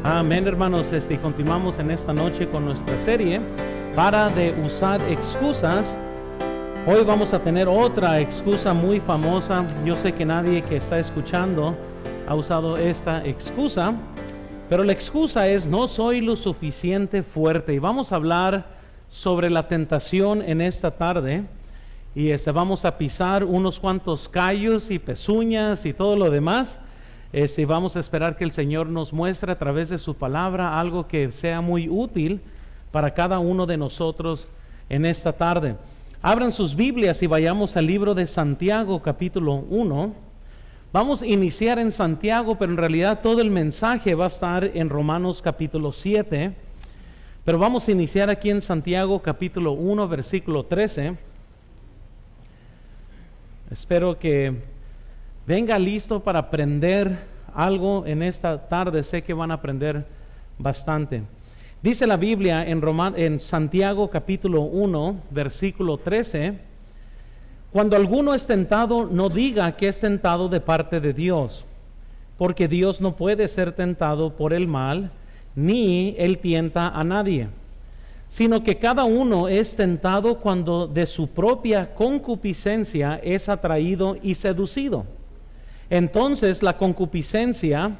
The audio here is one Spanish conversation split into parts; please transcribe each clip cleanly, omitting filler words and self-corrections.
Amén, hermanos. Continuamos en esta noche con nuestra serie para de usar excusas. Hoy vamos a tener otra excusa muy famosa. Yo sé que nadie que está escuchando ha usado esta excusa, pero la excusa es: no soy lo suficiente fuerte. Y vamos a hablar sobre la tentación en esta tarde. Y vamos a pisar unos cuantos callos y pezuñas y todo lo demás. Vamos a esperar que el Señor nos muestre a través de su palabra algo que sea muy útil para cada uno de nosotros en esta tarde. Abran sus Biblias y vayamos al libro de Santiago, capítulo 1. Vamos a iniciar en Santiago, pero en realidad todo el mensaje va a estar en Romanos capítulo 7. Pero vamos a iniciar aquí en Santiago, capítulo 1, versículo 13. Espero que venga listo para aprender algo en esta tarde. Sé que van a aprender bastante. Dice la Biblia en Santiago capítulo 1, versículo 13: cuando alguno es tentado, no diga que es tentado de parte de Dios, porque Dios no puede ser tentado por el mal, ni él tienta a nadie, sino que cada uno es tentado cuando de su propia concupiscencia es atraído y seducido. Entonces la concupiscencia,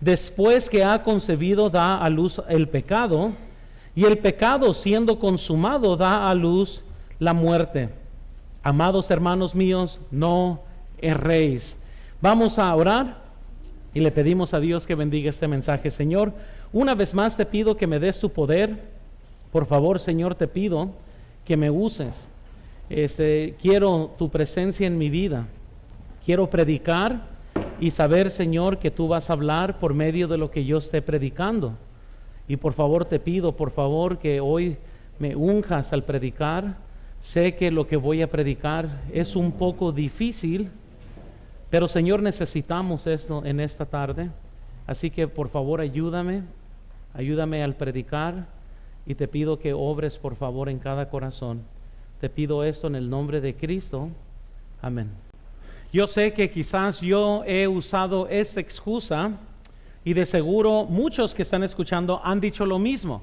después que ha concebido, da a luz el pecado, y el pecado, siendo consumado, da a luz la muerte. Amados hermanos míos, no erréis. Vamos a orar y le pedimos a Dios que bendiga este mensaje. Señor, una vez más te pido que me des tu poder. Por favor, Señor, te pido que me uses. Quiero tu presencia en mi vida. Quiero predicar y saber, Señor, que tú vas a hablar por medio de lo que yo esté predicando. Y por favor te pido, por favor, que hoy me unjas al predicar. Sé que lo que voy a predicar es un poco difícil, pero Señor, necesitamos esto en esta tarde. Así que por favor ayúdame al predicar, y te pido que obres por favor en cada corazón. Te pido esto en el nombre de Cristo. Amén. Yo sé que quizás yo he usado esta excusa, y de seguro muchos que están escuchando han dicho lo mismo.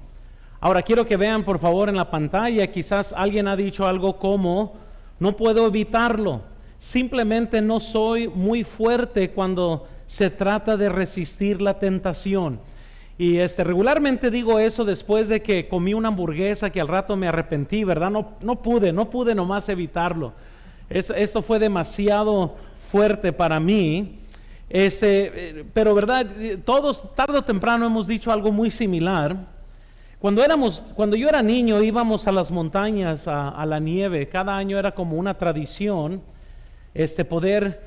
Ahora quiero que vean por favor en la pantalla. Quizás alguien ha dicho algo como: no puedo evitarlo, simplemente no soy muy fuerte cuando se trata de resistir la tentación. Y regularmente digo eso después de que comí una hamburguesa que al rato me arrepentí, ¿verdad? No pude nomás evitarlo. Esto fue demasiado fuerte para mí. Pero verdad, todos tarde o temprano hemos dicho algo muy similar. Cuando yo era niño, íbamos a las montañas, a la nieve. Cada año era como una tradición poder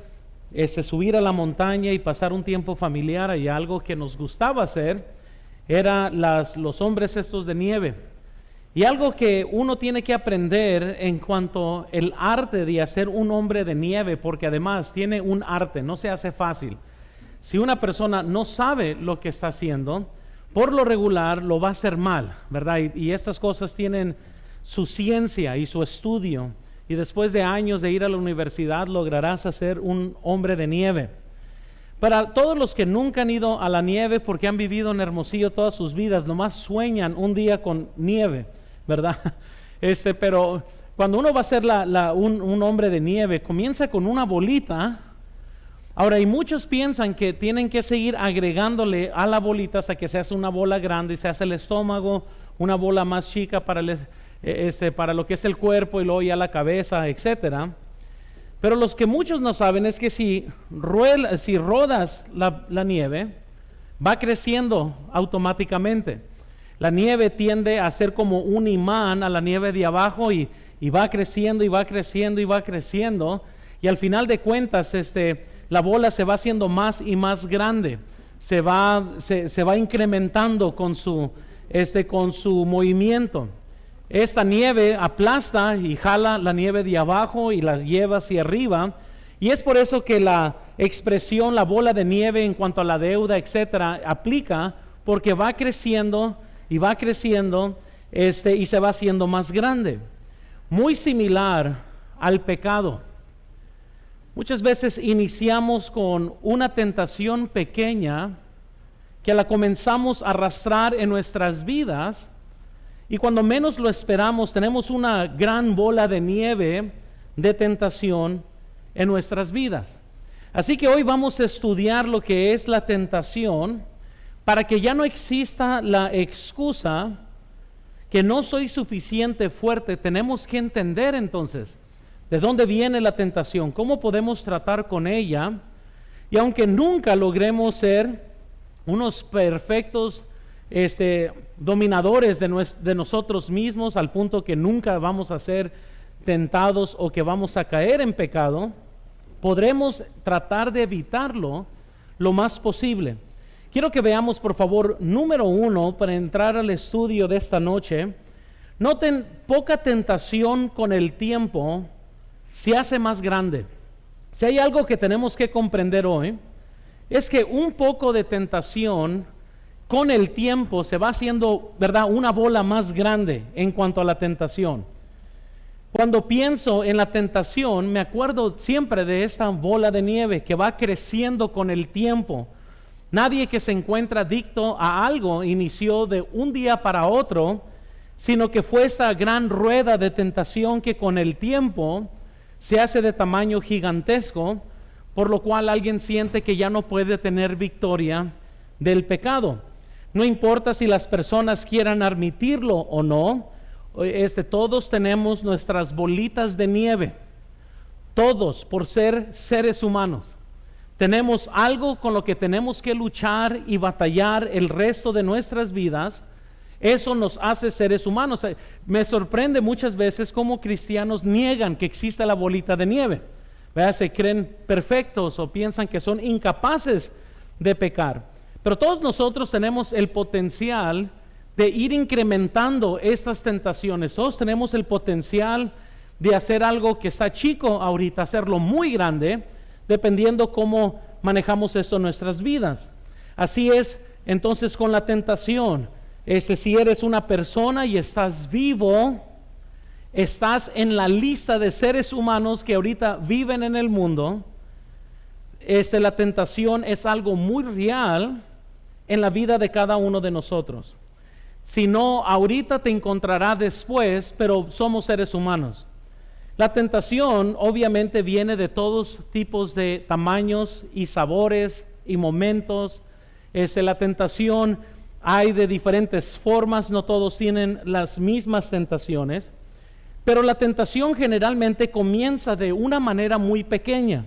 subir a la montaña y pasar un tiempo familiar. Y algo que nos gustaba hacer era los hombres estos de nieve. Y algo que uno tiene que aprender en cuanto al arte de hacer un hombre de nieve, porque además tiene un arte, no se hace fácil. Si una persona no sabe lo que está haciendo, por lo regular lo va a hacer mal, ¿verdad? Y estas cosas tienen su ciencia y su estudio. Y después de años de ir a la universidad lograrás hacer un hombre de nieve. Para todos los que nunca han ido a la nieve porque han vivido en Hermosillo todas sus vidas, nomás sueñan un día con nieve, ¿verdad? Pero cuando uno va a ser un hombre de nieve, comienza con una bolita. Ahora, y muchos piensan que tienen que seguir agregándole a la bolita hasta que se hace una bola grande y se hace el estómago, una bola más chica para lo que es el cuerpo, y luego ya la cabeza, etcétera. Pero los que muchos no saben es que si rodas la nieve, va creciendo automáticamente. La nieve tiende a ser como un imán a la nieve de abajo, y va creciendo y va creciendo y va creciendo, y al final de cuentas la bola se va haciendo más y más grande, se va incrementando con su movimiento. Esta nieve aplasta y jala la nieve de abajo y la lleva hacia arriba, y es por eso que la expresión la bola de nieve en cuanto a la deuda, etcétera, aplica, porque va creciendo y va creciendo y se va haciendo más grande. Muy similar al pecado. Muchas veces iniciamos con una tentación pequeña que la comenzamos a arrastrar en nuestras vidas y cuando menos lo esperamos tenemos una gran bola de nieve de tentación en nuestras vidas. Así que hoy vamos a estudiar lo que es la tentación para que ya no exista la excusa que no soy suficiente fuerte. Tenemos que entender entonces de dónde viene la tentación, cómo podemos tratar con ella, y aunque nunca logremos ser unos perfectos dominadores de nosotros mismos al punto que nunca vamos a ser tentados o que vamos a caer en pecado, podremos tratar de evitarlo lo más posible. Quiero que veamos, por favor, número 1, para entrar al estudio de esta noche. Noten, poca tentación con el tiempo se hace más grande. Si hay algo que tenemos que comprender hoy, es que un poco de tentación con el tiempo se va haciendo, ¿verdad?, una bola más grande en cuanto a la tentación. Cuando pienso en la tentación, me acuerdo siempre de esta bola de nieve que va creciendo con el tiempo. Nadie que se encuentra adicto a algo inició de un día para otro, sino que fue esa gran rueda de tentación que con el tiempo se hace de tamaño gigantesco, por lo cual alguien siente que ya no puede tener victoria del pecado. No importa si las personas quieran admitirlo o no, todos tenemos nuestras bolitas de nieve, todos por ser seres humanos. Tenemos algo con lo que tenemos que luchar y batallar el resto de nuestras vidas. Eso nos hace seres humanos. Me sorprende muchas veces cómo cristianos niegan que existe la bolita de nieve. ¿Verdad? Se creen perfectos o piensan que son incapaces de pecar. Pero todos nosotros tenemos el potencial de ir incrementando estas tentaciones. Todos tenemos el potencial de hacer algo que está chico ahorita, hacerlo muy grande, dependiendo cómo manejamos esto en nuestras vidas. Así es entonces con la tentación. Si eres una persona y estás vivo, estás en la lista de seres humanos que ahorita viven en el mundo. La tentación es algo muy real en la vida de cada uno de nosotros. Si no, ahorita te encontrará después, pero somos seres humanos. La tentación obviamente viene de todos tipos de tamaños y sabores y momentos. La tentación hay de diferentes formas, no todos tienen las mismas tentaciones, pero la tentación generalmente comienza de una manera muy pequeña.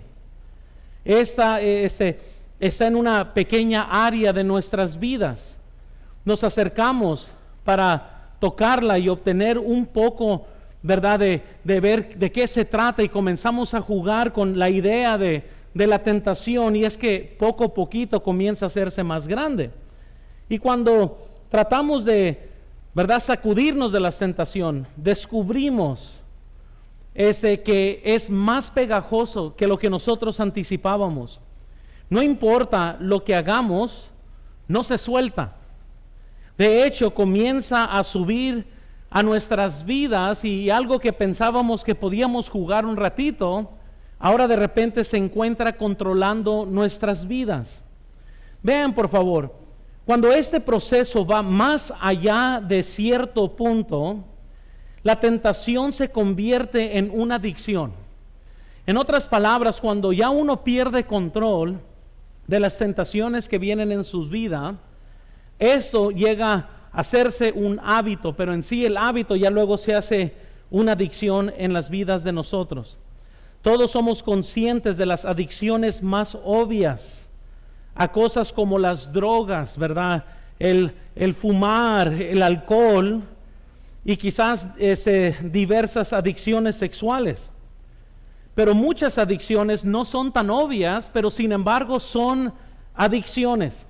Está en una pequeña área de nuestras vidas. Nos acercamos para tocarla y obtener un poco, ¿verdad?, de ver de qué se trata, y comenzamos a jugar con la idea de la tentación, y es que poco a poquito comienza a hacerse más grande. Y cuando tratamos de, ¿verdad?, sacudirnos de la tentación, descubrimos que es más pegajoso que lo que nosotros anticipábamos. No importa lo que hagamos, no se suelta. De hecho, comienza a subir a nuestras vidas, y algo que pensábamos que podíamos jugar un ratito, ahora de repente se encuentra controlando nuestras vidas. Vean, por favor, cuando este proceso va más allá de cierto punto, la tentación se convierte en una adicción. En otras palabras, cuando ya uno pierde control de las tentaciones que vienen en sus vidas, esto llega a hacerse un hábito, pero en sí el hábito ya luego se hace una adicción en las vidas de nosotros. Todos somos conscientes de las adicciones más obvias a cosas como las drogas, ¿verdad? El fumar, el alcohol, y quizás diversas adicciones sexuales. Pero muchas adicciones no son tan obvias, pero sin embargo son adicciones.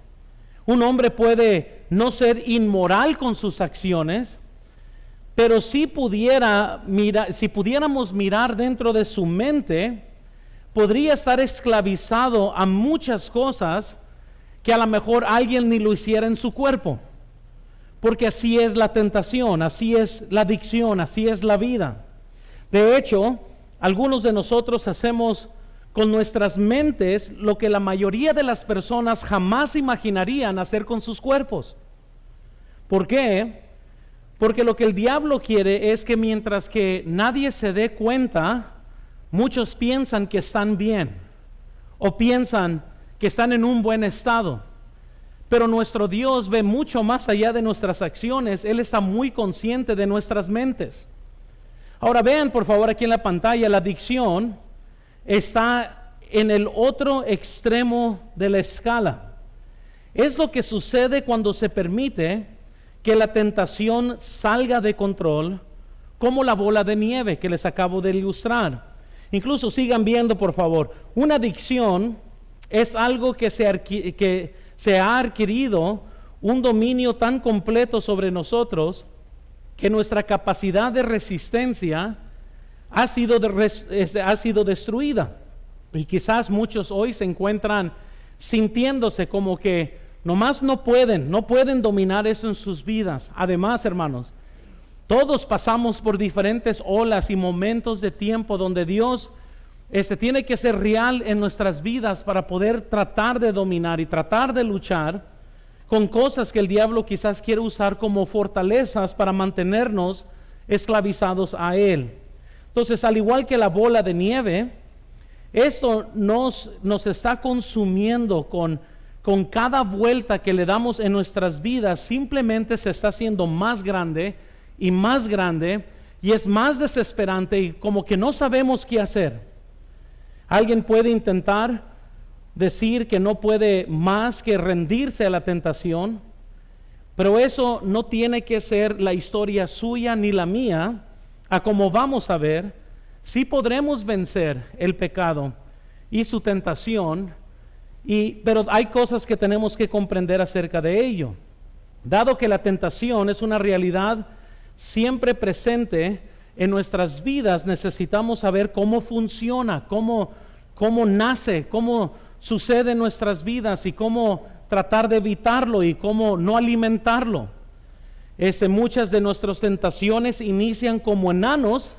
Un hombre puede no ser inmoral con sus acciones, pero si pudiéramos mirar dentro de su mente, podría estar esclavizado a muchas cosas que a lo mejor alguien ni lo hiciera en su cuerpo. Porque así es la tentación, así es la adicción, así es la vida. De hecho, algunos de nosotros hacemos con nuestras mentes lo que la mayoría de las personas jamás imaginarían hacer con sus cuerpos. ¿Por qué? Porque lo que el diablo quiere es que mientras que nadie se dé cuenta, muchos piensan que están bien o piensan que están en un buen estado. Pero nuestro Dios ve mucho más allá de nuestras acciones. Él está muy consciente de nuestras mentes. Ahora vean por favor aquí en la pantalla, la adicción está en el otro extremo de la escala. Es lo que sucede cuando se permite que la tentación salga de control, como la bola de nieve que les acabo de ilustrar. Incluso sigan viendo por favor. Una adicción es algo que se ha adquirido un dominio tan completo sobre nosotros que nuestra capacidad de resistencia ha sido destruida. Y quizás muchos hoy se encuentran sintiéndose como que nomás no pueden dominar eso en sus vidas. Además, hermanos, todos pasamos por diferentes olas y momentos de tiempo donde Dios tiene que ser real en nuestras vidas para poder tratar de dominar y tratar de luchar con cosas que el diablo quizás quiere usar como fortalezas para mantenernos esclavizados a él. Entonces, al igual que la bola de nieve, esto nos está consumiendo con cada vuelta que le damos en nuestras vidas. Simplemente se está haciendo más grande y es más desesperante y como que no sabemos qué hacer. Alguien puede intentar decir que no puede más que rendirse a la tentación, pero eso no tiene que ser la historia suya ni la mía. A como vamos a ver, sí podremos vencer el pecado y su tentación, pero hay cosas que tenemos que comprender acerca de ello. Dado que la tentación es una realidad siempre presente en nuestras vidas, necesitamos saber cómo funciona, cómo nace, cómo sucede en nuestras vidas y cómo tratar de evitarlo y cómo no alimentarlo. Muchas de nuestras tentaciones inician como enanos,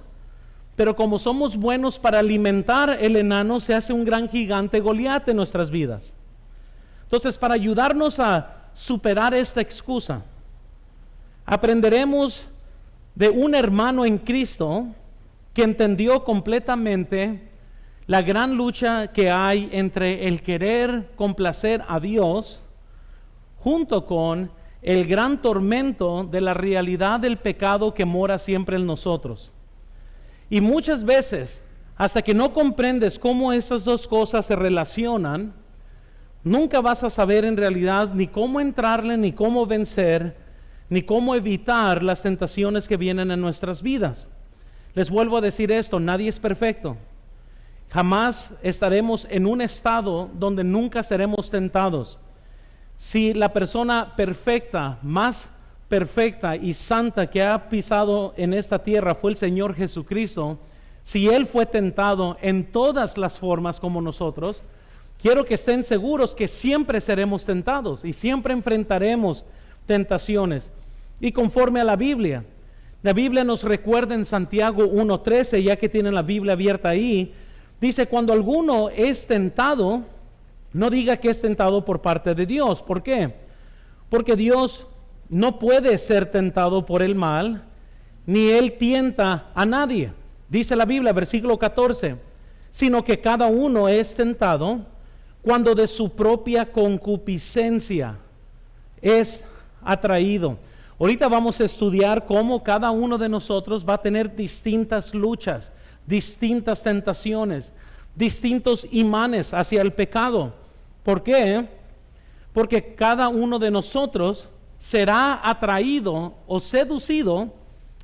pero como somos buenos para alimentar el enano, se hace un gran gigante Goliat en nuestras vidas. Entonces, para ayudarnos a superar esta excusa, aprenderemos de un hermano en Cristo que entendió completamente la gran lucha que hay entre el querer complacer a Dios junto con el gran tormento de la realidad del pecado que mora siempre en nosotros. Y muchas veces, hasta que no comprendes cómo esas dos cosas se relacionan, nunca vas a saber en realidad ni cómo entrarle, ni cómo vencer, ni cómo evitar las tentaciones que vienen en nuestras vidas. Les vuelvo a decir esto, nadie es perfecto. Jamás estaremos en un estado donde nunca seremos tentados. Si la persona perfecta, más perfecta y santa que ha pisado en esta tierra fue el Señor Jesucristo, si Él fue tentado en todas las formas como nosotros, quiero que estén seguros que siempre seremos tentados y siempre enfrentaremos tentaciones. Y conforme a la Biblia nos recuerda en Santiago 1:13, ya que tienen la Biblia abierta ahí, dice: cuando alguno es tentado, no diga que es tentado por parte de Dios. ¿Por qué? Porque Dios no puede ser tentado por el mal, ni Él tienta a nadie. Dice la Biblia, versículo 14, sino que cada uno es tentado cuando de su propia concupiscencia es atraído. Ahorita vamos a estudiar cómo cada uno de nosotros va a tener distintas luchas, distintas tentaciones, distintos imanes hacia el pecado. ¿Por qué? Porque cada uno de nosotros será atraído o seducido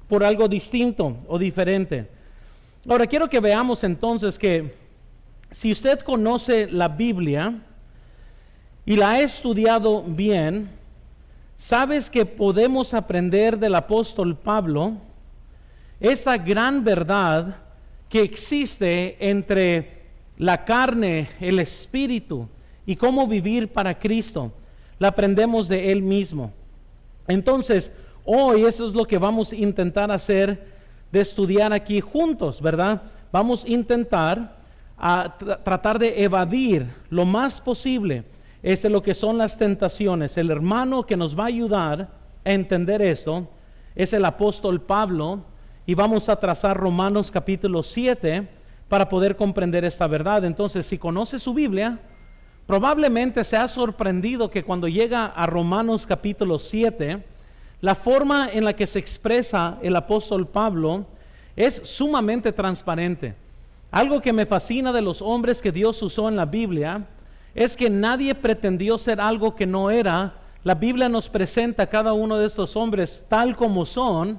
por algo distinto o diferente. Ahora quiero que veamos entonces que si usted conoce la Biblia y la ha estudiado bien, sabes que podemos aprender del apóstol Pablo esa gran verdad que existe entre la carne, el espíritu y cómo vivir para Cristo. La aprendemos de Él mismo. Entonces, hoy eso es lo que vamos a intentar hacer, de estudiar aquí juntos, ¿verdad? Vamos a intentar a tratar de evadir lo más posible lo que son las tentaciones. El hermano que nos va a ayudar a entender esto es el apóstol Pablo, y vamos a trazar Romanos capítulo 7 para poder comprender esta verdad. Entonces, si conoce su Biblia, probablemente se ha sorprendido que cuando llega a Romanos capítulo 7, la forma en la que se expresa el apóstol Pablo es sumamente transparente. Algo que me fascina de los hombres que Dios usó en la Biblia es que nadie pretendió ser algo que no era. La Biblia nos presenta a cada uno de estos hombres tal como son,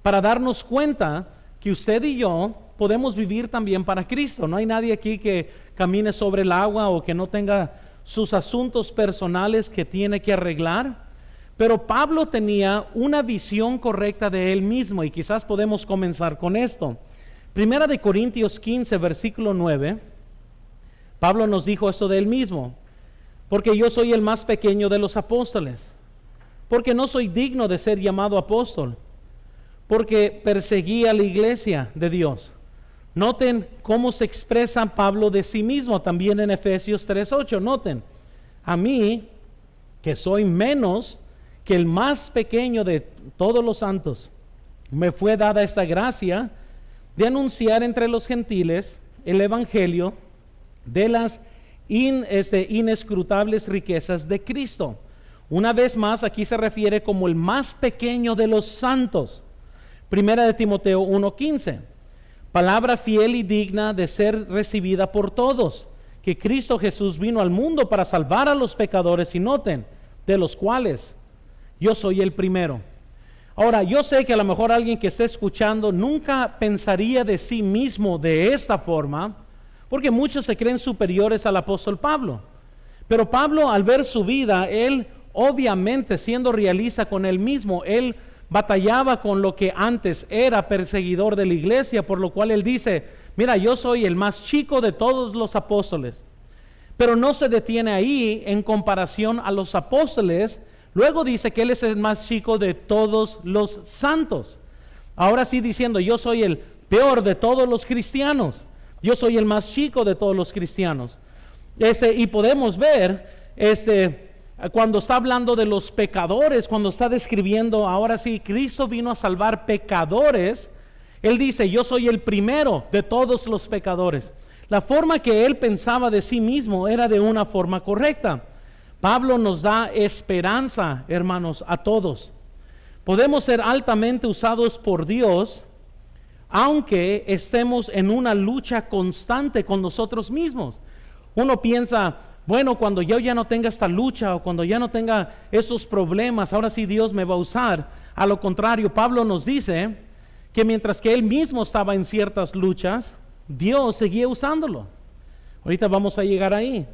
para darnos cuenta que usted y yo podemos vivir también para Cristo. No hay nadie aquí que camine sobre el agua o que no tenga sus asuntos personales que tiene que arreglar. Pero Pablo tenía una visión correcta de él mismo, y quizás podemos comenzar con esto. Primera de Corintios 15, versículo 9, Pablo nos dijo esto de él mismo: porque yo soy el más pequeño de los apóstoles, porque no soy digno de ser llamado apóstol, porque perseguí a la iglesia de Dios. Noten cómo se expresa Pablo de sí mismo también en Efesios 3:8. Noten: a mí, que soy menos que el más pequeño de todos los santos, me fue dada esta gracia de anunciar entre los gentiles el evangelio de las inescrutables riquezas de Cristo. Una vez más, aquí se refiere como el más pequeño de los santos. Primera de Timoteo 1:15, palabra fiel y digna de ser recibida por todos, que Cristo Jesús vino al mundo para salvar a los pecadores, y noten, de los cuales yo soy el primero. Ahora, yo sé que a lo mejor alguien que esté escuchando nunca pensaría de sí mismo de esta forma, porque muchos se creen superiores al apóstol Pablo. Pero Pablo, al ver su vida, él obviamente, siendo realista con él mismo, él batallaba con lo que antes era perseguidor de la iglesia, por lo cual él dice: mira, yo soy el más chico de todos los apóstoles. Pero no se detiene ahí en comparación a los apóstoles. Luego dice que él es el más chico de todos los santos. Ahora sí, diciendo: yo soy el peor de todos los cristianos, yo soy el más chico de todos los cristianos. Y podemos ver cuando está hablando de los pecadores, cuando está describiendo, ahora sí, Cristo vino a salvar pecadores, él dice: yo soy el primero de todos los pecadores. La forma que él pensaba de sí mismo era de una forma correcta. Pablo nos da esperanza, hermanos, a todos. Podemos ser altamente usados por Dios, aunque estemos en una lucha constante con nosotros mismos. Uno piensa: bueno, cuando yo ya no tenga esta lucha, o cuando ya no tenga esos problemas, ahora sí Dios me va a usar. A lo contrario, Pablo nos dice que mientras que él mismo estaba en ciertas luchas, Dios seguía usándolo. Ahorita vamos a llegar ahí.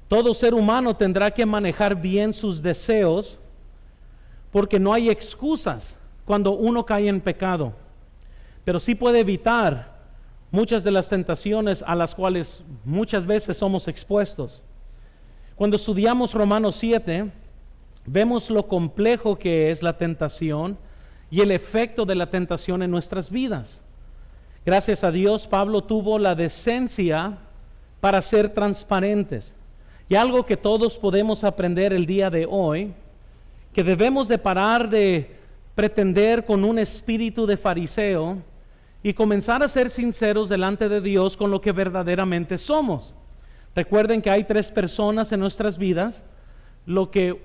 Todo ser humano tendrá que manejar bien sus deseos, porque no hay excusas cuando uno cae en pecado, pero sí puede evitar muchas de las tentaciones a las cuales muchas veces somos expuestos. Cuando estudiamos Romanos 7, vemos lo complejo que es la tentación y el efecto de la tentación en nuestras vidas. Gracias a Dios, Pablo tuvo la decencia para ser transparentes. Y algo que todos podemos aprender el día de hoy, que debemos de parar de pretender con un espíritu de fariseo y comenzar a ser sinceros delante de Dios con lo que verdaderamente somos. Recuerden que hay 3 personas en nuestras vidas: lo que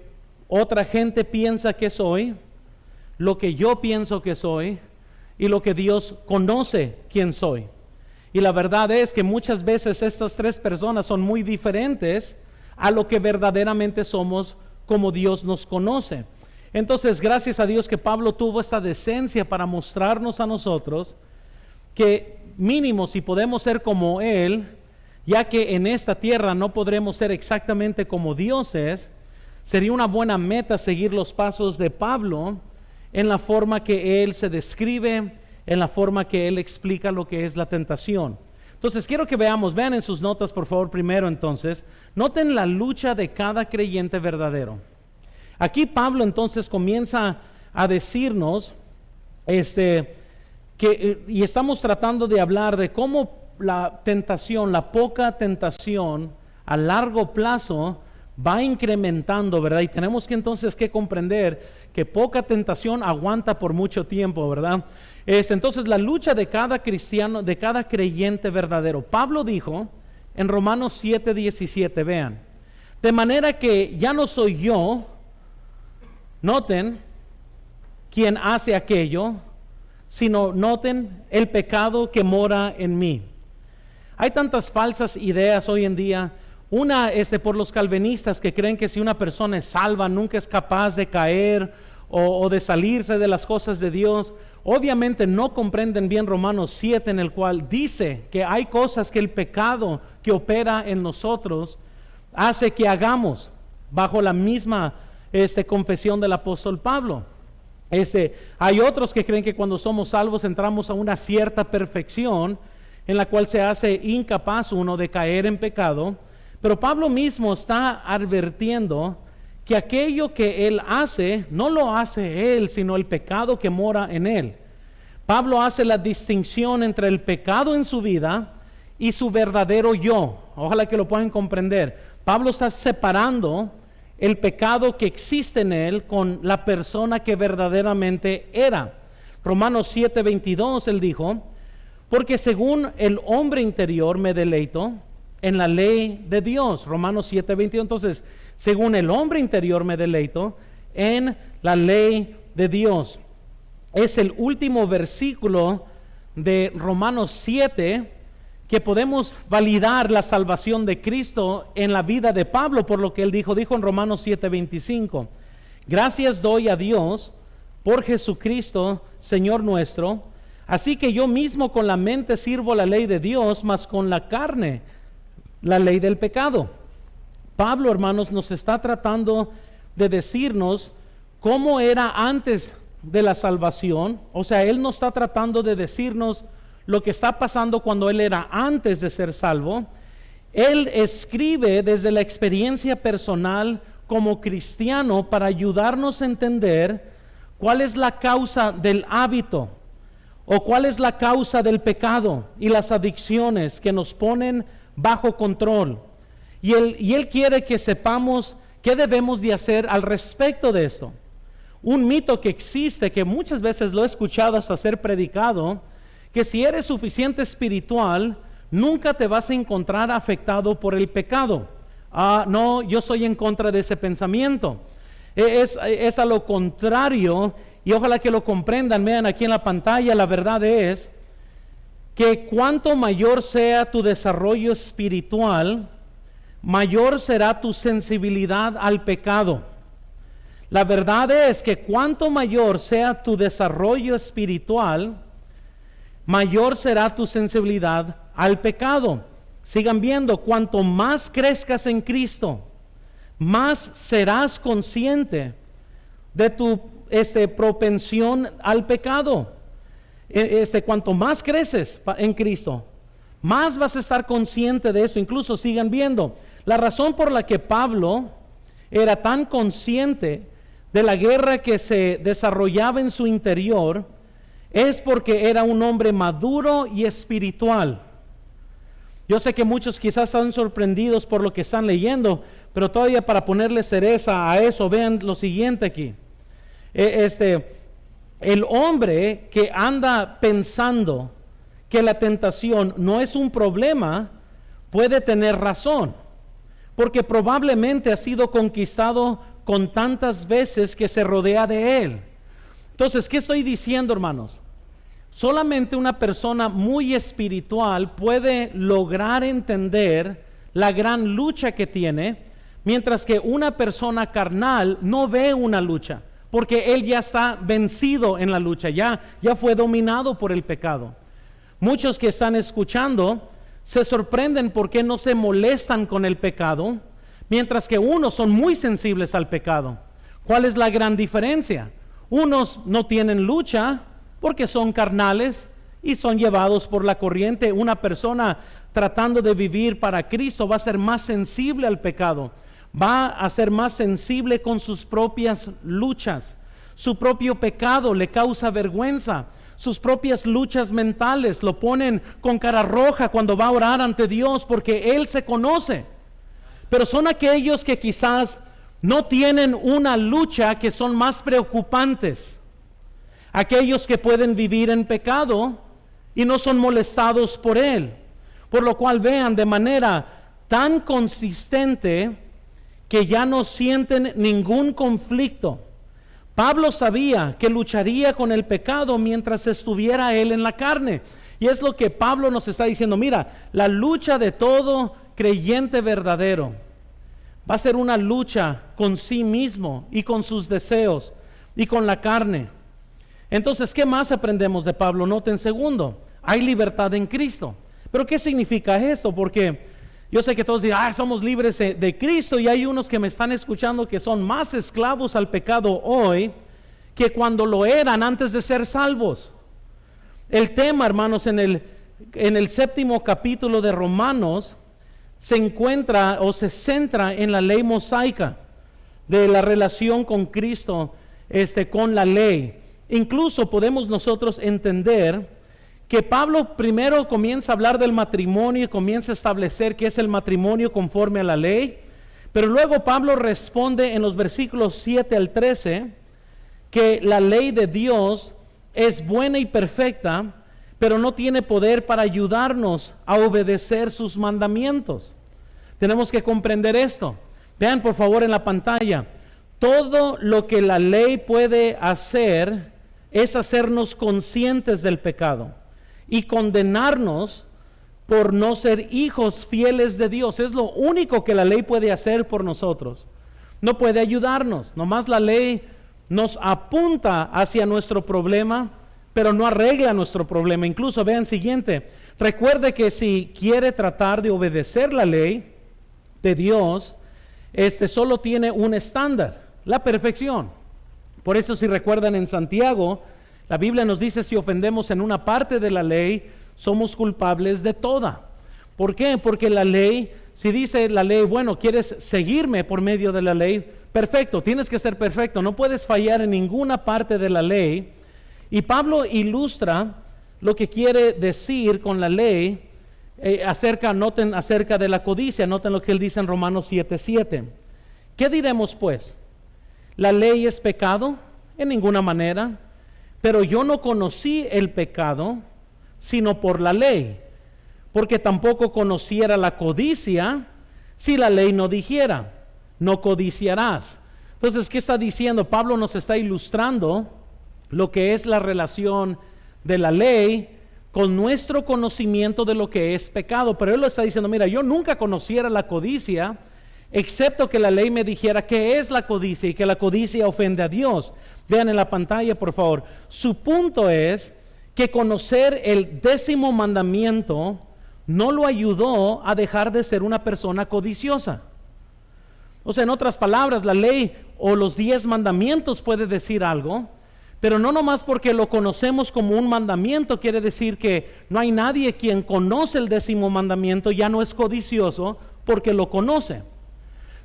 otra gente piensa que soy, lo que yo pienso que soy, y lo que Dios conoce quién soy. Y la verdad es que muchas veces estas 3 personas son muy diferentes a lo que verdaderamente somos como Dios nos conoce. Entonces, gracias a Dios que Pablo tuvo esa decencia para mostrarnos a nosotros que mínimo, si podemos ser como Él, ya que en esta tierra no podremos ser exactamente como Dios es, sería una buena meta seguir los pasos de Pablo en la forma que él se describe, en la forma que él explica lo que es la tentación. Entonces quiero que vean en sus notas, por favor, primero entonces, noten la lucha de cada creyente verdadero. Aquí Pablo entonces comienza a decirnos, y estamos tratando de hablar de cómo la tentación, la poca tentación a largo plazo va incrementando, ¿verdad? Y tenemos que entonces que comprender que poca tentación aguanta por mucho tiempo, ¿verdad? Es entonces la lucha de cada cristiano, de cada creyente verdadero. Pablo dijo en Romanos 7:17, vean, de manera que ya no soy yo, noten, quien hace aquello, sino noten el pecado que mora en mí. Hay tantas falsas ideas hoy en día. Una por los calvinistas que creen que si una persona es salva nunca es capaz de caer o de salirse de las cosas de Dios. Obviamente no comprenden bien Romanos 7, en el cual dice que hay cosas que el pecado que opera en nosotros hace que hagamos bajo la misma confesión del apóstol Pablo. Hay otros que creen que cuando somos salvos entramos a una cierta perfección en la cual se hace incapaz uno de caer en pecado. Pero Pablo mismo está advirtiendo que aquello que él hace, no lo hace él, sino el pecado que mora en él. Pablo hace la distinción entre el pecado en su vida y su verdadero yo. Ojalá que lo puedan comprender. Pablo está separando el pecado que existe en él con la persona que verdaderamente era. Romanos 7:22, él dijo, porque según el hombre interior me deleito en la ley de Dios. Romanos 7:22. Entonces, según el hombre interior me deleito en la ley de Dios. Es el último versículo de Romanos 7 que podemos validar la salvación de Cristo en la vida de Pablo por lo que él dijo en Romanos 7:25. Gracias doy a Dios por Jesucristo, Señor nuestro. Así que yo mismo con la mente sirvo la ley de Dios, mas con la carne la ley del pecado. Pablo, hermanos, nos está tratando de decirnos cómo era antes de la salvación. O sea, él no está tratando de decirnos lo que está pasando cuando él era antes de ser salvo. Él escribe desde la experiencia personal como cristiano para ayudarnos a entender cuál es la causa del hábito o cuál es la causa del pecado y las adicciones que nos ponen bajo control. Y él quiere que sepamos qué debemos de hacer al respecto de esto. Un mito que existe, que muchas veces lo he escuchado hasta ser predicado, que si eres suficiente espiritual, nunca te vas a encontrar afectado por el pecado. No, yo soy en contra de ese pensamiento. Es a lo contrario, y ojalá que lo comprendan. Vean aquí en la pantalla, la verdad es que cuanto mayor sea tu desarrollo espiritual, mayor será tu sensibilidad al pecado. La verdad es que cuanto mayor sea tu desarrollo espiritual, mayor será tu sensibilidad al pecado. Sigan viendo, cuanto más crezcas en Cristo, más serás consciente de tu propensión al pecado. Cuanto más creces en Cristo, más vas a estar consciente de esto. Incluso sigan viendo, la razón por la que Pablo era tan consciente de la guerra que se desarrollaba en su interior es porque era un hombre maduro y espiritual. Yo sé que muchos quizás están sorprendidos por lo que están leyendo, pero todavía para ponerle cereza a eso, vean lo siguiente aquí. El hombre que anda pensando que la tentación no es un problema, puede tener razón, porque probablemente ha sido conquistado con tantas veces que se rodea de él. Entonces, ¿qué estoy diciendo, hermanos? Solamente una persona muy espiritual puede lograr entender la gran lucha que tiene, mientras que una persona carnal no ve una lucha, porque él ya está vencido en la lucha, ya fue dominado por el pecado. Muchos que están escuchando se sorprenden porque no se molestan con el pecado, mientras que unos son muy sensibles al pecado. ¿Cuál es la gran diferencia? Unos no tienen lucha porque son carnales y son llevados por la corriente. Una persona tratando de vivir para Cristo va a ser más sensible al pecado, va a ser más sensible con sus propias luchas. Su propio pecado le causa vergüenza, sus propias luchas mentales, lo ponen con cara roja cuando va a orar ante Dios porque Él se conoce. Pero son aquellos que quizás no tienen una lucha, que son más preocupantes. Aquellos que pueden vivir en pecado y no son molestados por él. Por lo cual vean, de manera tan consistente que ya no sienten ningún conflicto. Pablo sabía que lucharía con el pecado mientras estuviera él en la carne. Y es lo que Pablo nos está diciendo. Mira, la lucha de todo creyente verdadero va a ser una lucha con sí mismo y con sus deseos y con la carne. Entonces, ¿qué más aprendemos de Pablo? Noten segundo, hay libertad en Cristo. Pero ¿qué significa esto? Porque yo sé que todos dicen, somos libres de Cristo, y hay unos que me están escuchando que son más esclavos al pecado hoy que cuando lo eran antes de ser salvos. El tema, hermanos, en el 7º capítulo de Romanos se encuentra o se centra en la ley mosaica, de la relación con Cristo, con la ley. Incluso podemos nosotros entender que Pablo primero comienza a hablar del matrimonio y comienza a establecer qué es el matrimonio conforme a la ley, pero luego Pablo responde en los versículos 7 al 13 que la ley de Dios es buena y perfecta, pero no tiene poder para ayudarnos a obedecer sus mandamientos. Tenemos que comprender esto. Vean por favor en la pantalla, todo lo que la ley puede hacer es hacernos conscientes del pecado y condenarnos por no ser hijos fieles de Dios. Es lo único que la ley puede hacer por nosotros. No puede ayudarnos, nomás la ley nos apunta hacia nuestro problema, pero no arregla nuestro problema. Incluso vean siguiente, recuerde que si quiere tratar de obedecer la ley de Dios, solo tiene un estándar, la perfección. Por eso, si recuerdan en Santiago, la Biblia nos dice, si ofendemos en una parte de la ley, somos culpables de toda. ¿Por qué? Porque la ley, si dice la ley, bueno, ¿quieres seguirme por medio de la ley? Perfecto, tienes que ser perfecto, no puedes fallar en ninguna parte de la ley. Y Pablo ilustra lo que quiere decir con la ley noten acerca de la codicia. Noten lo que él dice en Romanos 7:7. ¿Qué diremos pues? ¿La ley es pecado? En ninguna manera. Pero yo no conocí el pecado sino por la ley, porque tampoco conociera la codicia si la ley no dijera, no codiciarás. Entonces, ¿qué está diciendo? Pablo nos está ilustrando lo que es la relación de la ley con nuestro conocimiento de lo que es pecado. Pero él lo está diciendo, mira, yo nunca conociera la codicia, excepto que la ley me dijera qué es la codicia y que la codicia ofende a Dios. Vean en la pantalla, por favor. Su punto es que conocer el 10º mandamiento no lo ayudó a dejar de ser una persona codiciosa. O sea, en otras palabras, la ley o los 10 mandamientos puede decir algo, pero no nomás porque lo conocemos como un mandamiento quiere decir que no hay nadie quien conoce el 10º mandamiento ya no es codicioso porque lo conoce.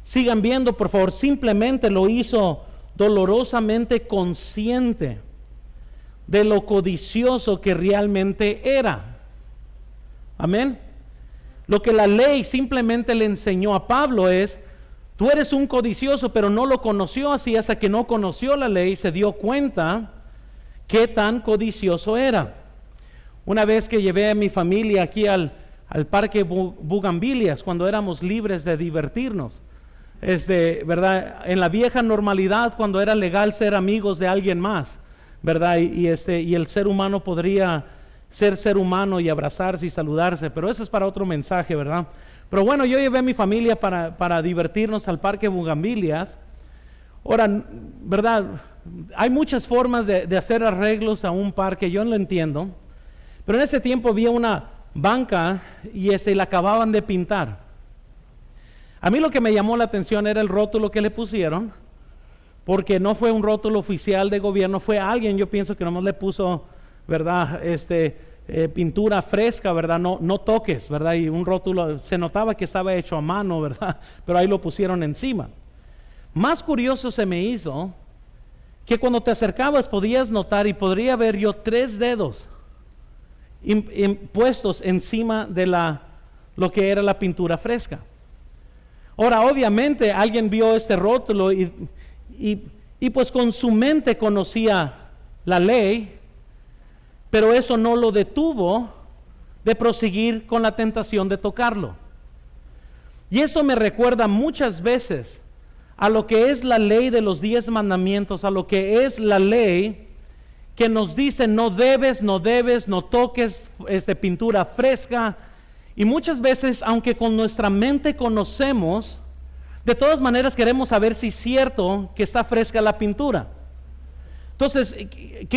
Sigan viendo, por favor. Simplemente lo hizo dolorosamente consciente de lo codicioso que realmente era. Amén. Lo que la ley simplemente le enseñó a Pablo es, tú eres un codicioso, pero no lo conoció así hasta que no conoció la ley, se dio cuenta qué tan codicioso era. Una vez que llevé a mi familia aquí al parque Bugambilias, cuando éramos libres de divertirnos, ¿verdad? En la vieja normalidad, cuando era legal ser amigos de alguien más, ¿verdad? Y el ser humano podría ser humano y abrazarse y saludarse, pero eso es para otro mensaje, ¿verdad? Pero bueno, yo llevé a mi familia para divertirnos al parque Bugambilias. Ahora, ¿verdad? Hay muchas formas de hacer arreglos a un parque, yo lo entiendo, pero en ese tiempo había una banca y la acababan de pintar. A mí lo que me llamó la atención era el rótulo que le pusieron, porque no fue un rótulo oficial de gobierno, fue alguien, yo pienso que nomás le puso, ¿verdad? Pintura fresca, ¿verdad? No toques, ¿verdad? Y un rótulo, se notaba que estaba hecho a mano, ¿verdad? Pero ahí lo pusieron encima. Más curioso se me hizo que cuando te acercabas podías notar y podría ver yo 3 dedos puestos encima de lo que era la pintura fresca. Ahora, obviamente, alguien vio este rótulo y pues con su mente conocía la ley, pero eso no lo detuvo de proseguir con la tentación de tocarlo. Y eso me recuerda muchas veces a lo que es la ley de los 10 mandamientos, a lo que es la ley que nos dice no debes, no toques pintura fresca. Y muchas veces, aunque con nuestra mente conocemos, de todas maneras queremos saber si es cierto que está fresca la pintura. Entonces,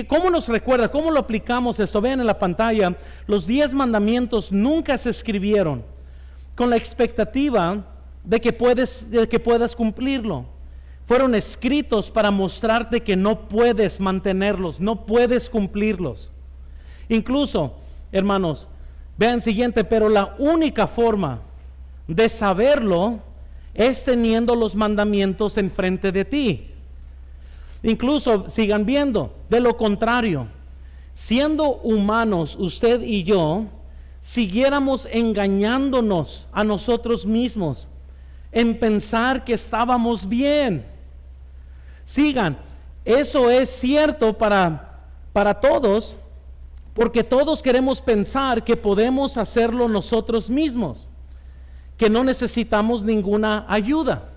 ¿cómo nos recuerda? ¿Cómo lo aplicamos esto? Vean en la pantalla, los 10 mandamientos nunca se escribieron con la expectativa de que puedas cumplirlo. Fueron escritos para mostrarte que no puedes mantenerlos, no puedes cumplirlos. Incluso, hermanos, vean siguiente, pero la única forma de saberlo es teniendo los mandamientos enfrente de ti. Incluso, sigan viendo, de lo contrario, siendo humanos, usted y yo, siguiéramos engañándonos a nosotros mismos en pensar que estábamos bien. Sigan, eso es cierto para todos, porque todos queremos pensar que podemos hacerlo nosotros mismos, que no necesitamos ninguna ayuda.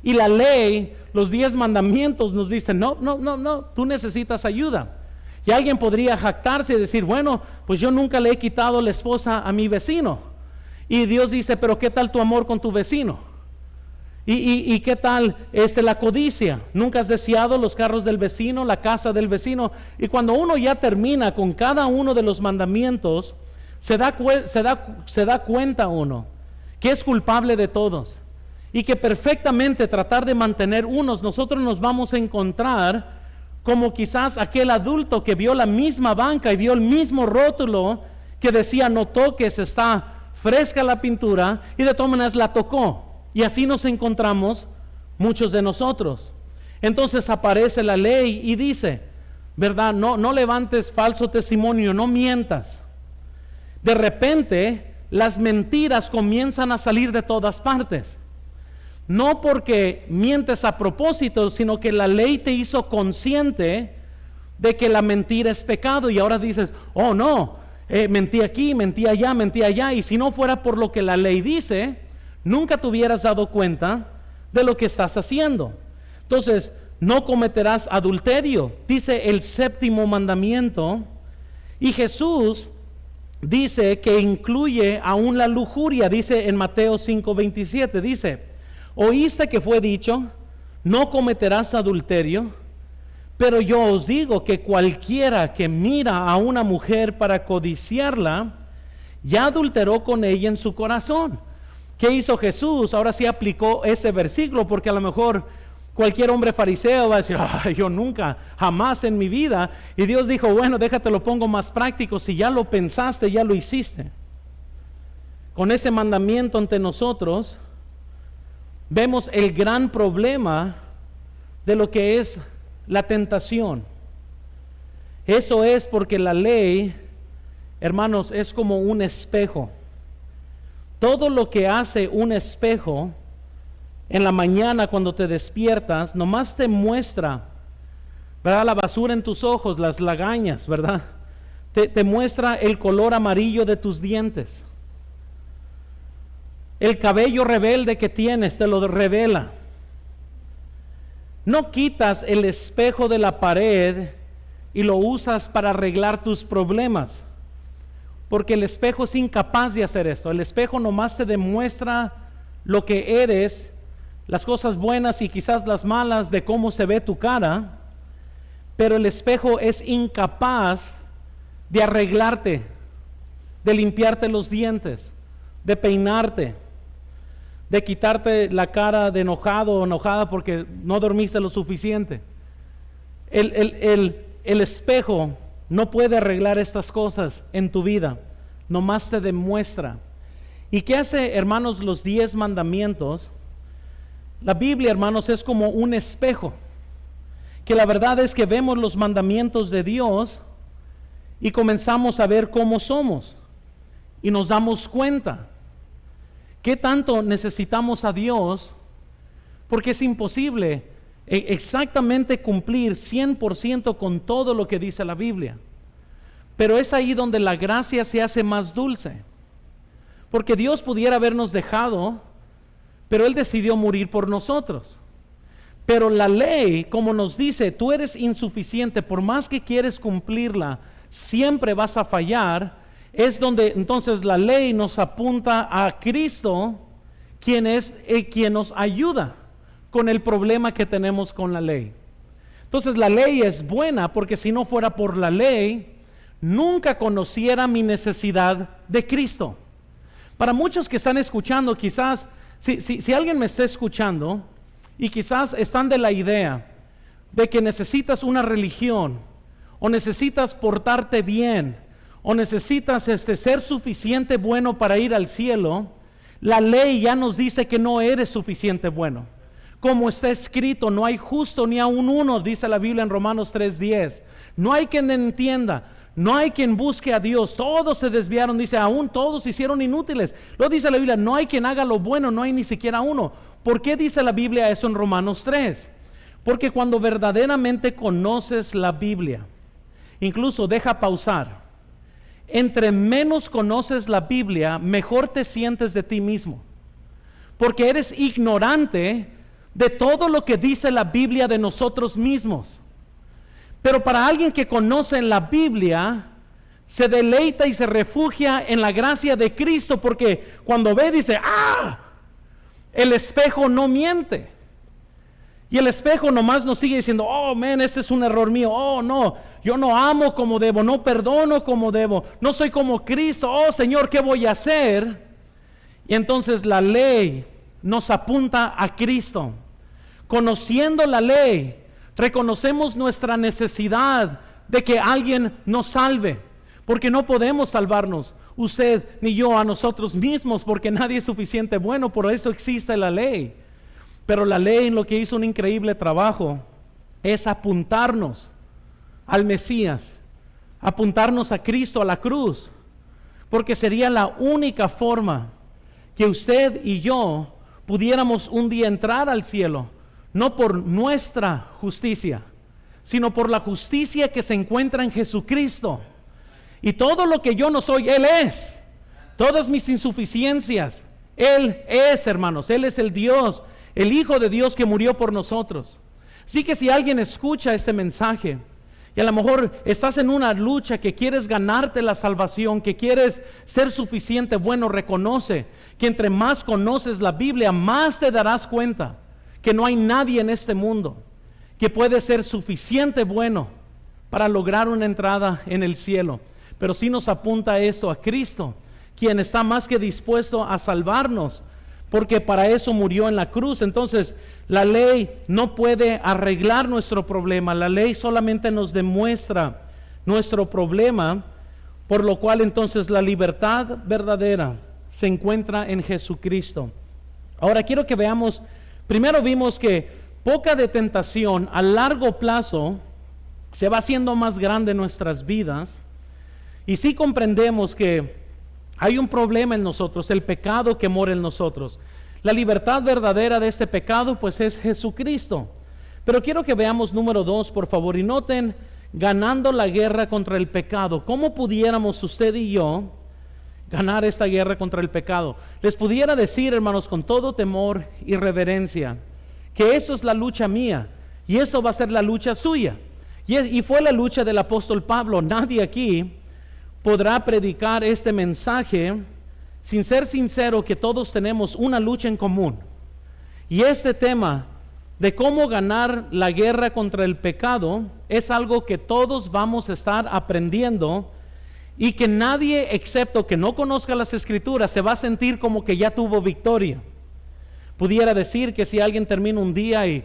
Y la ley, los 10 mandamientos nos dicen, no, tú necesitas ayuda. Y alguien podría jactarse y decir, bueno, pues yo nunca le he quitado la esposa a mi vecino. Y Dios dice, pero ¿qué tal tu amor con tu vecino? ¿Y qué tal la codicia? ¿Nunca has deseado los carros del vecino, la casa del vecino? Y cuando uno ya termina con cada uno de los mandamientos, se da cuenta uno que es culpable de todos. Y que perfectamente tratar de mantener unos, nosotros nos vamos a encontrar como quizás aquel adulto que vio la misma banca y vio el mismo rótulo que decía no toques, está fresca la pintura, y de todas maneras la tocó. Y así nos encontramos muchos de nosotros. Entonces aparece la ley y dice, ¿verdad? No levantes falso testimonio, no mientas. De repente, las mentiras comienzan a salir de todas partes. No porque mientes a propósito, sino que la ley te hizo consciente de que la mentira es pecado. Y ahora dices, oh no, mentí aquí, mentí allá. Y si no fuera por lo que la ley dice, nunca te hubieras dado cuenta de lo que estás haciendo. Entonces, no cometerás adulterio, dice el 7º mandamiento. Y Jesús dice que incluye aún la lujuria. Dice en Mateo 5:27, dice, oíste que fue dicho, no cometerás adulterio, pero yo os digo que cualquiera que mira a una mujer para codiciarla, ya adulteró con ella en su corazón. ¿Qué hizo Jesús? Ahora sí aplicó ese versículo, porque a lo mejor cualquier hombre fariseo va a decir, yo nunca, jamás en mi vida. Y Dios dijo, bueno, déjate lo pongo más práctico, si ya lo pensaste, ya lo hiciste. Con ese mandamiento ante nosotros, vemos el gran problema de lo que es la tentación. Eso es porque la ley, hermanos, es como un espejo. Todo lo que hace un espejo en la mañana cuando te despiertas, nomás te muestra, ¿verdad? La basura en tus ojos, las lagañas, ¿verdad? Te muestra el color amarillo de tus dientes. El cabello rebelde que tienes te lo revela. No quitas el espejo de la pared y lo usas para arreglar tus problemas, porque el espejo es incapaz de hacer eso. El espejo nomás te demuestra lo que eres, las cosas buenas y quizás las malas de cómo se ve tu cara, pero el espejo es incapaz de arreglarte, de limpiarte los dientes, de peinarte, de quitarte la cara de enojado o enojada porque no dormiste lo suficiente. El espejo no puede arreglar estas cosas en tu vida, nomás te demuestra. ¿Y qué hace, hermanos, los 10 mandamientos? La Biblia, hermanos, es como un espejo que la verdad es que vemos los mandamientos de Dios y comenzamos a ver cómo somos y nos damos cuenta qué tanto necesitamos a Dios, porque es imposible exactamente cumplir 100% con todo lo que dice la Biblia. Pero es ahí donde la gracia se hace más dulce, porque Dios pudiera habernos dejado, pero Él decidió morir por nosotros. Pero la ley, como nos dice, tú eres insuficiente, por más que quieres cumplirla, siempre vas a fallar. Es donde entonces la ley nos apunta a Cristo, quien es quien nos ayuda con el problema que tenemos con la ley. Entonces la ley es buena, porque si no fuera por la ley, nunca conociera mi necesidad de Cristo. Para muchos que están escuchando, quizás, si alguien me está escuchando y quizás están de la idea de que necesitas una religión, o necesitas portarte bien, o necesitas ser suficiente bueno para ir al cielo, la ley ya nos dice que no eres suficiente bueno. Como está escrito, no hay justo ni aun uno, dice la Biblia en Romanos 3:10. No hay quien entienda, no hay quien busque a Dios, todos se desviaron, dice, aún todos se hicieron inútiles. Lo dice la Biblia, no hay quien haga lo bueno, no hay ni siquiera uno. ¿Por qué dice la Biblia eso en Romanos 3? Porque cuando verdaderamente conoces la Biblia, incluso deja pausar, entre menos conoces la Biblia, mejor te sientes de ti mismo, porque eres ignorante de todo lo que dice la Biblia de nosotros mismos. Pero para alguien que conoce en la Biblia, se deleita y se refugia en la gracia de Cristo, porque cuando ve dice, el espejo no miente. Y el espejo nomás nos sigue diciendo, oh, man, este es un error mío. Oh, no, yo no amo como debo, no perdono como debo, no soy como Cristo. Oh, Señor, ¿qué voy a hacer? Y entonces la ley nos apunta a Cristo. Conociendo la ley, reconocemos nuestra necesidad de que alguien nos salve, porque no podemos salvarnos, usted ni yo, a nosotros mismos, porque nadie es suficiente bueno. Por eso existe la ley. Pero la ley, en lo que hizo un increíble trabajo, es apuntarnos al Mesías, apuntarnos a Cristo, a la cruz, porque sería la única forma que usted y yo pudiéramos un día entrar al cielo, no por nuestra justicia, sino por la justicia que se encuentra en Jesucristo. Y todo lo que yo no soy, Él es. Todas mis insuficiencias, Él es, hermanos. Él es el Dios, el Hijo de Dios que murió por nosotros. Así que si alguien escucha este mensaje y a lo mejor estás en una lucha que quieres ganarte la salvación, que quieres ser suficiente bueno, reconoce que entre más conoces la Biblia, más te darás cuenta que no hay nadie en este mundo que puede ser suficiente bueno para lograr una entrada en el cielo. Pero sí nos apunta esto a Cristo, quien está más que dispuesto a salvarnos, porque para eso murió en la cruz. Entonces la ley no puede arreglar nuestro problema, la ley solamente nos demuestra nuestro problema, por lo cual entonces la libertad verdadera se encuentra en Jesucristo. Ahora quiero que veamos, primero vimos que poca de tentación a largo plazo se va haciendo más grande en nuestras vidas, y sí comprendemos que hay un problema en nosotros, el pecado que mora en nosotros. La libertad verdadera de este pecado pues es Jesucristo. Pero quiero que veamos número 2, por favor, y noten, ganando la guerra contra el pecado. ¿Cómo pudiéramos usted y yo ganar esta guerra contra el pecado? Les pudiera decir, hermanos, con todo temor y reverencia, que eso es la lucha mía y eso va a ser la lucha suya. Y fue la lucha del apóstol Pablo. Nadie aquí podrá predicar este mensaje sin ser sincero que todos tenemos una lucha en común. Y este tema de cómo ganar la guerra contra el pecado es algo que todos vamos a estar aprendiendo, y que nadie, excepto que no conozca las Escrituras, se va a sentir como que ya tuvo victoria. Pudiera decir que si alguien termina un día y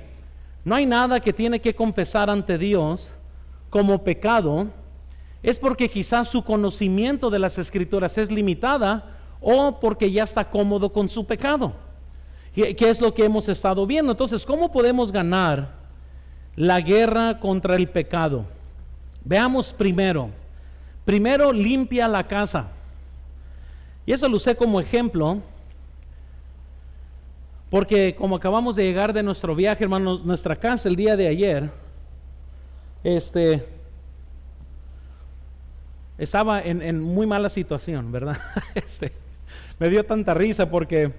no hay nada que tiene que confesar ante Dios como pecado, es porque quizás su conocimiento de las Escrituras es limitada, o porque ya está cómodo con su pecado, que es lo que hemos estado viendo. Entonces, ¿cómo podemos ganar la guerra contra el pecado. Veamos primero. Primero limpia la casa. Y eso lo usé como ejemplo, porque como acabamos de llegar de nuestro viaje, hermanos, nuestra casa el día de ayer, estaba en muy mala situación, ¿verdad? Me dio tanta risa porque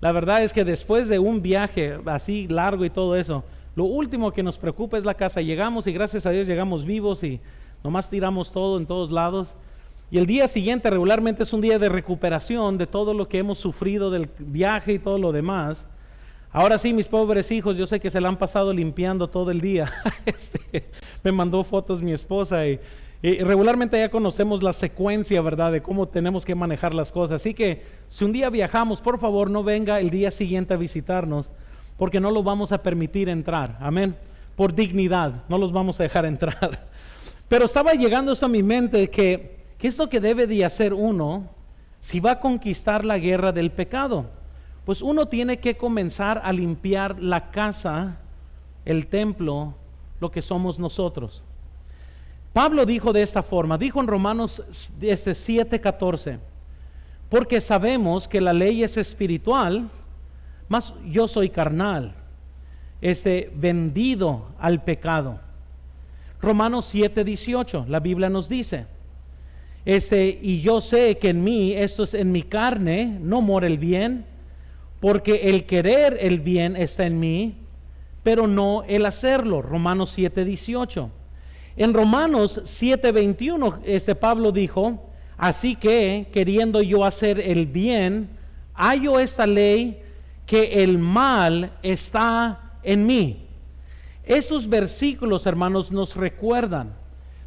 la verdad es que después de un viaje así largo y todo eso, lo último que nos preocupa es la casa. Llegamos y gracias a Dios llegamos vivos y nomás tiramos todo en todos lados. Y el día siguiente regularmente es un día de recuperación de todo lo que hemos sufrido del viaje y todo lo demás. Ahora sí, mis pobres hijos, yo sé que se la han pasado limpiando todo el día. Me mandó fotos mi esposa y regularmente ya conocemos la secuencia, ¿verdad? De cómo tenemos que manejar las cosas. Así que si un día viajamos, por favor no venga el día siguiente a visitarnos, porque no lo vamos a permitir entrar. Amén. Por dignidad, no los vamos a dejar entrar. Pero estaba llegando esto a mi mente que ¿qué es lo que debe de hacer uno si va a conquistar la guerra del pecado? Pues uno tiene que comenzar a limpiar la casa, el templo, lo que somos nosotros. Pablo dijo de esta forma, dijo en Romanos 7:14, porque sabemos que la ley es espiritual, mas yo soy carnal, vendido al pecado. Romanos 7:18, la Biblia nos dice, y yo sé que en mí, esto es en mi carne, no mora el bien, porque el querer el bien está en mí, pero no el hacerlo. Romanos 7:18. En Romanos 7:21, Pablo dijo, así que queriendo yo hacer el bien, hallo esta ley que el mal está en mí. Esos versículos, hermanos, nos recuerdan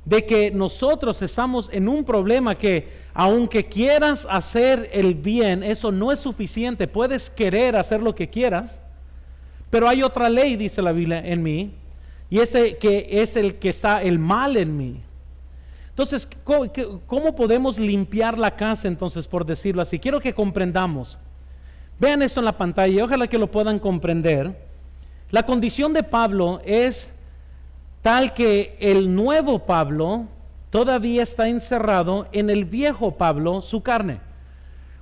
de que nosotros estamos en un problema que aunque quieras hacer el bien, eso no es suficiente. Puedes querer hacer lo que quieras, pero hay otra ley, dice la Biblia, en mí, y ese que es el que está el mal en mí. Entonces, ¿cómo podemos limpiar la casa entonces, por decirlo así? Quiero que comprendamos. Vean esto en la pantalla y ojalá que lo puedan comprender. La condición de Pablo es tal que el nuevo Pablo todavía está encerrado en el viejo Pablo, su carne.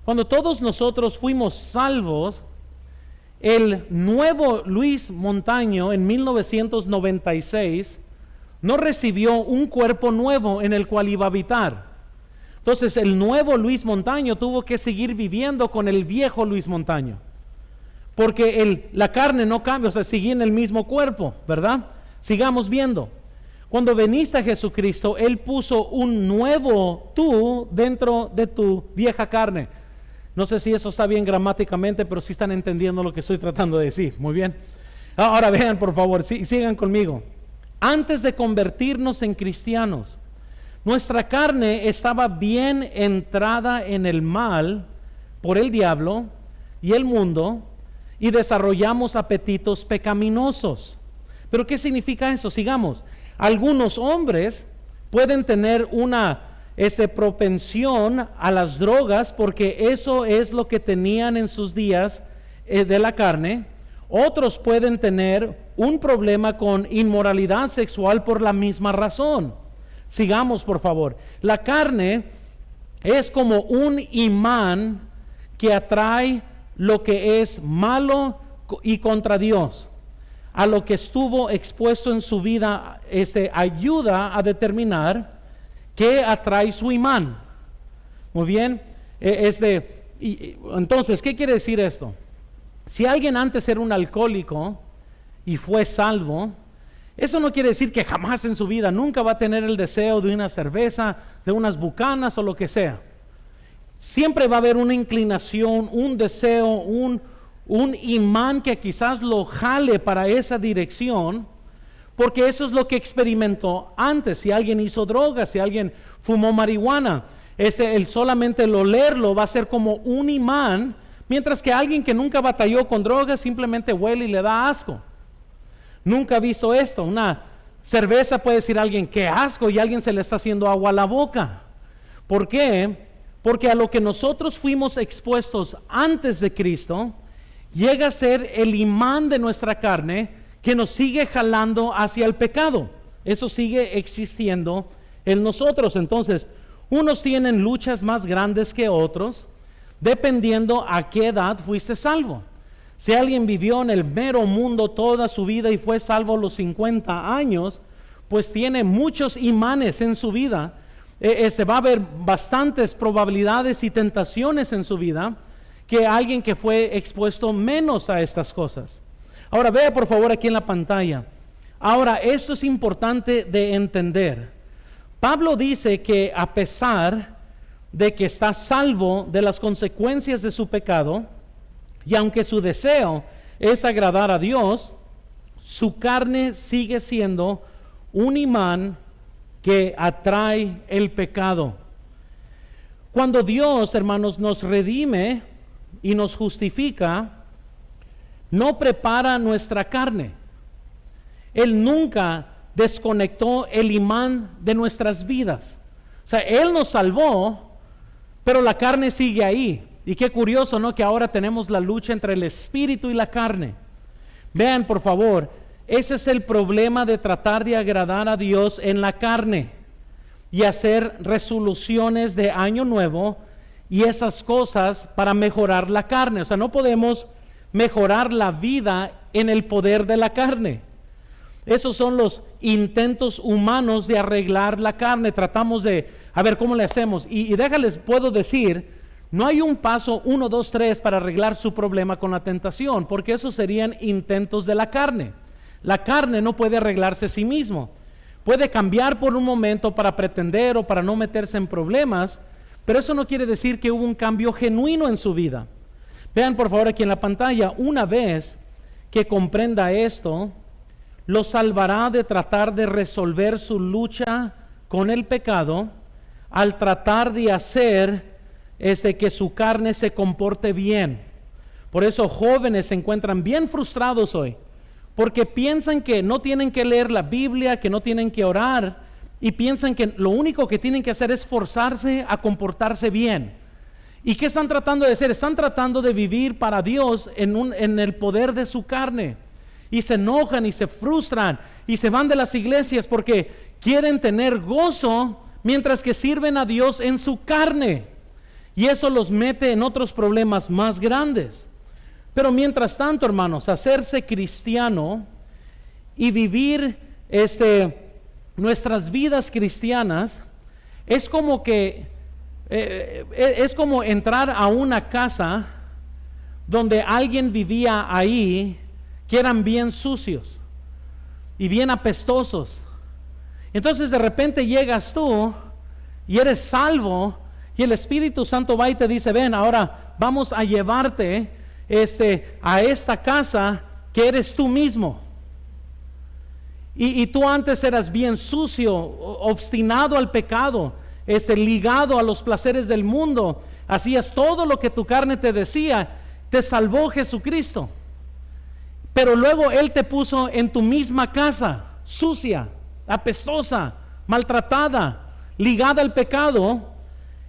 Cuando todos nosotros fuimos salvos, el nuevo Luis Montaño en 1996 no recibió un cuerpo nuevo en el cual iba a habitar. Entonces el nuevo Luis Montaño tuvo que seguir viviendo con el viejo Luis Montaño, porque la carne no cambia, o sea, sigue en el mismo cuerpo, ¿verdad? Sigamos viendo. Cuando veniste a Jesucristo, Él puso un nuevo tú dentro de tu vieja carne. No sé si eso está bien gramáticamente, pero sí están entendiendo lo que estoy tratando de decir. Muy bien. Ahora vean, por favor, sigan conmigo. Antes de convertirnos en cristianos, nuestra carne estaba bien entrada en el mal por el diablo y el mundo, y desarrollamos apetitos pecaminosos. ¿Pero qué significa eso? Sigamos. Algunos hombres pueden tener una propensión a las drogas porque eso es lo que tenían en sus días de la carne. Otros pueden tener un problema con inmoralidad sexual por la misma razón. Sigamos, por favor. La carne es como un imán que atrae lo que es malo y contra Dios. A lo que estuvo expuesto en su vida, ayuda a determinar qué atrae su imán. Muy bien. Entonces, ¿qué quiere decir esto? Si alguien antes era un alcohólico y fue salvo, eso no quiere decir que jamás en su vida nunca va a tener el deseo de una cerveza, de unas bucanas o lo que sea. Siempre va a haber una inclinación, un deseo, un imán que quizás lo jale para esa dirección, porque eso es lo que experimentó antes. Si alguien hizo drogas, si alguien fumó marihuana, el solamente el olerlo va a ser como un imán, mientras que alguien que nunca batalló con drogas simplemente huele y le da asco. Nunca ha visto esto. Una cerveza puede decir a alguien qué asco y a alguien se le está haciendo agua a la boca. ¿Por qué? Porque a lo que nosotros fuimos expuestos antes de Cristo llega a ser el imán de nuestra carne que nos sigue jalando hacia el pecado. Eso sigue existiendo en nosotros. Entonces, unos tienen luchas más grandes que otros, dependiendo a qué edad fuiste salvo. Si alguien vivió en el mero mundo toda su vida y fue salvo a los 50 años, pues tiene muchos imanes en su vida. Va a haber bastantes probabilidades y tentaciones en su vida que alguien que fue expuesto menos a estas cosas. Ahora vea por favor aquí en la pantalla. Ahora, esto es importante de entender. Pablo dice que a pesar de que está salvo de las consecuencias de su pecado, y aunque su deseo es agradar a Dios, su carne sigue siendo un imán que atrae el pecado. Cuando Dios, hermanos, nos redime y nos justifica, no prepara nuestra carne. Él nunca desconectó el imán de nuestras vidas. O sea, Él nos salvó, pero la carne sigue ahí. Y qué curioso, ¿no? Que ahora tenemos la lucha entre el espíritu y la carne. Vean, por favor, ese es el problema de tratar de agradar a Dios en la carne y hacer resoluciones de año nuevo y esas cosas para mejorar la carne. O sea, no podemos mejorar la vida en el poder de la carne. Esos son los intentos humanos de arreglar la carne. Tratamos de, a ver cómo le hacemos. Y déjales, puedo decir, no hay un paso 1, 2, 3 para arreglar su problema con la tentación, porque esos serían intentos de la carne. La carne no puede arreglarse a sí mismo. Puede cambiar por un momento para pretender o para no meterse en problemas, pero eso no quiere decir que hubo un cambio genuino en su vida. Vean por favor aquí en la pantalla, una vez que comprenda esto, lo salvará de tratar de resolver su lucha con el pecado al tratar de hacer que su carne se comporte bien. Por eso jóvenes se encuentran bien frustrados hoy, porque piensan que no tienen que leer la Biblia, que no tienen que orar, y piensan que lo único que tienen que hacer es forzarse a comportarse bien. ¿Y qué están tratando de hacer? Están tratando de vivir para Dios en el poder de su carne. Y se enojan y se frustran y se van de las iglesias porque quieren tener gozo mientras que sirven a Dios en su carne. Y eso los mete en otros problemas más grandes. Pero mientras tanto, hermanos, hacerse cristiano y vivir nuestras vidas cristianas es como que es como entrar a una casa donde alguien vivía ahí que eran bien sucios y bien apestosos. Entonces de repente llegas tú y eres salvo y el Espíritu Santo va y te dice, ven, ahora vamos a llevarte a esta casa que eres tú mismo. Y tú antes eras bien sucio, obstinado al pecado, ligado a los placeres del mundo, hacías todo lo que tu carne te decía. Te salvó Jesucristo, pero luego Él te puso en tu misma casa, sucia, apestosa, maltratada, ligada al pecado.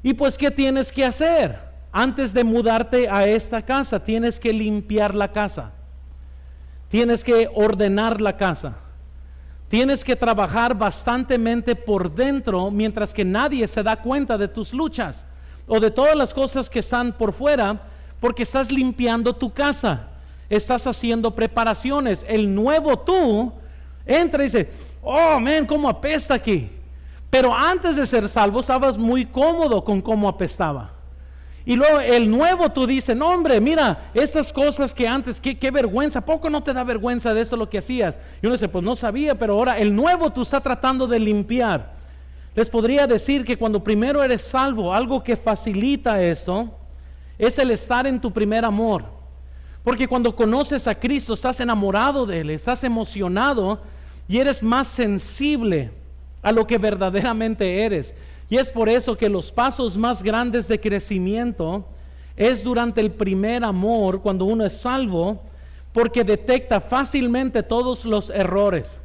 Y pues ¿qué tienes que hacer? Antes de mudarte a esta casa, tienes que limpiar la casa, tienes que ordenar la casa, tienes que trabajar bastantemente por dentro mientras que nadie se da cuenta de tus luchas o de todas las cosas que están por fuera, porque estás limpiando tu casa, estás haciendo preparaciones. El nuevo tú entra y dice, oh man, cómo apesta aquí. Pero antes de ser salvo estabas muy cómodo con cómo apestaba. Y luego el nuevo tú dice, no hombre, mira, esas cosas que antes, qué vergüenza, ¿a poco no te da vergüenza de esto lo que hacías? Y uno dice, pues no sabía, pero ahora el nuevo tú está tratando de limpiar. Les podría decir que cuando primero eres salvo, algo que facilita esto es el estar en tu primer amor. Porque cuando conoces a Cristo, estás enamorado de Él, estás emocionado y eres más sensible a lo que verdaderamente eres. Y es por eso que los pasos más grandes de crecimiento es durante el primer amor, cuando uno es salvo, porque detecta fácilmente todos los errores.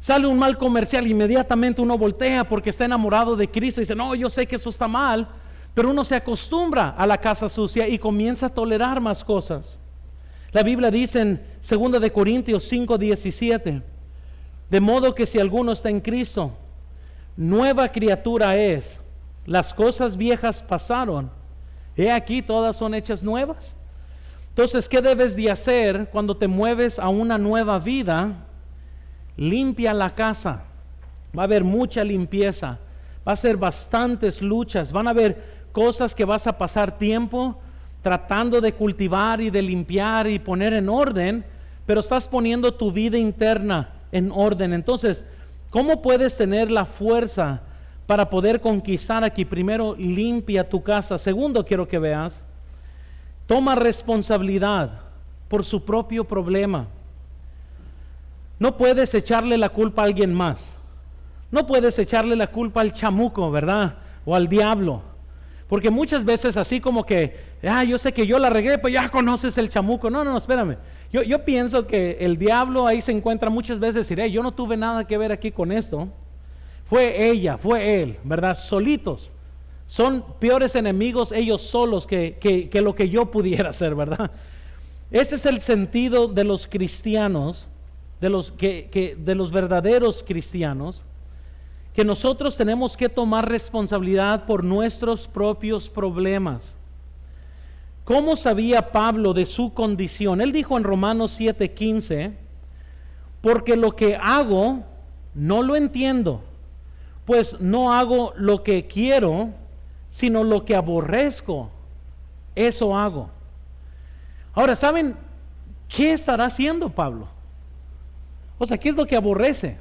Sale un mal comercial, inmediatamente uno voltea porque está enamorado de Cristo y dice, no, yo sé que eso está mal, pero uno se acostumbra a la casa sucia y comienza a tolerar más cosas. La Biblia dice en 2 de Corintios 5:17. De modo que si alguno está en Cristo, nueva criatura es. Las cosas viejas pasaron, he aquí todas son hechas nuevas. Entonces, ¿qué debes de hacer cuando te mueves a una nueva vida? Limpia la casa. Va a haber mucha limpieza, va a ser bastantes luchas, van a haber cosas que vas a pasar tiempo tratando de cultivar y de limpiar y poner en orden, pero estás poniendo tu vida interna en orden. Entonces, ¿cómo puedes tener la fuerza para poder conquistar aquí? Primero, limpia tu casa. Segundo, quiero que veas, toma responsabilidad por su propio problema. No puedes echarle la culpa a alguien más. No puedes echarle la culpa al chamuco, ¿verdad? O al diablo. Porque muchas veces así como que, yo sé que yo la regué, pues ya conoces el chamuco. No, espérame. Yo pienso que el diablo ahí se encuentra muchas veces decir, yo no tuve nada que ver aquí con esto. Fue ella, fue él, ¿verdad? Solitos. Son peores enemigos ellos solos que lo que yo pudiera hacer, ¿verdad? Ese es el sentido de los cristianos, de los verdaderos cristianos, que nosotros tenemos que tomar responsabilidad por nuestros propios problemas. ¿Cómo sabía Pablo de su condición? Él dijo en Romanos 7:15, porque lo que hago no lo entiendo, pues no hago lo que quiero, sino lo que aborrezco, eso hago. Ahora, ¿saben qué estará haciendo Pablo? O sea, ¿qué es lo que aborrece?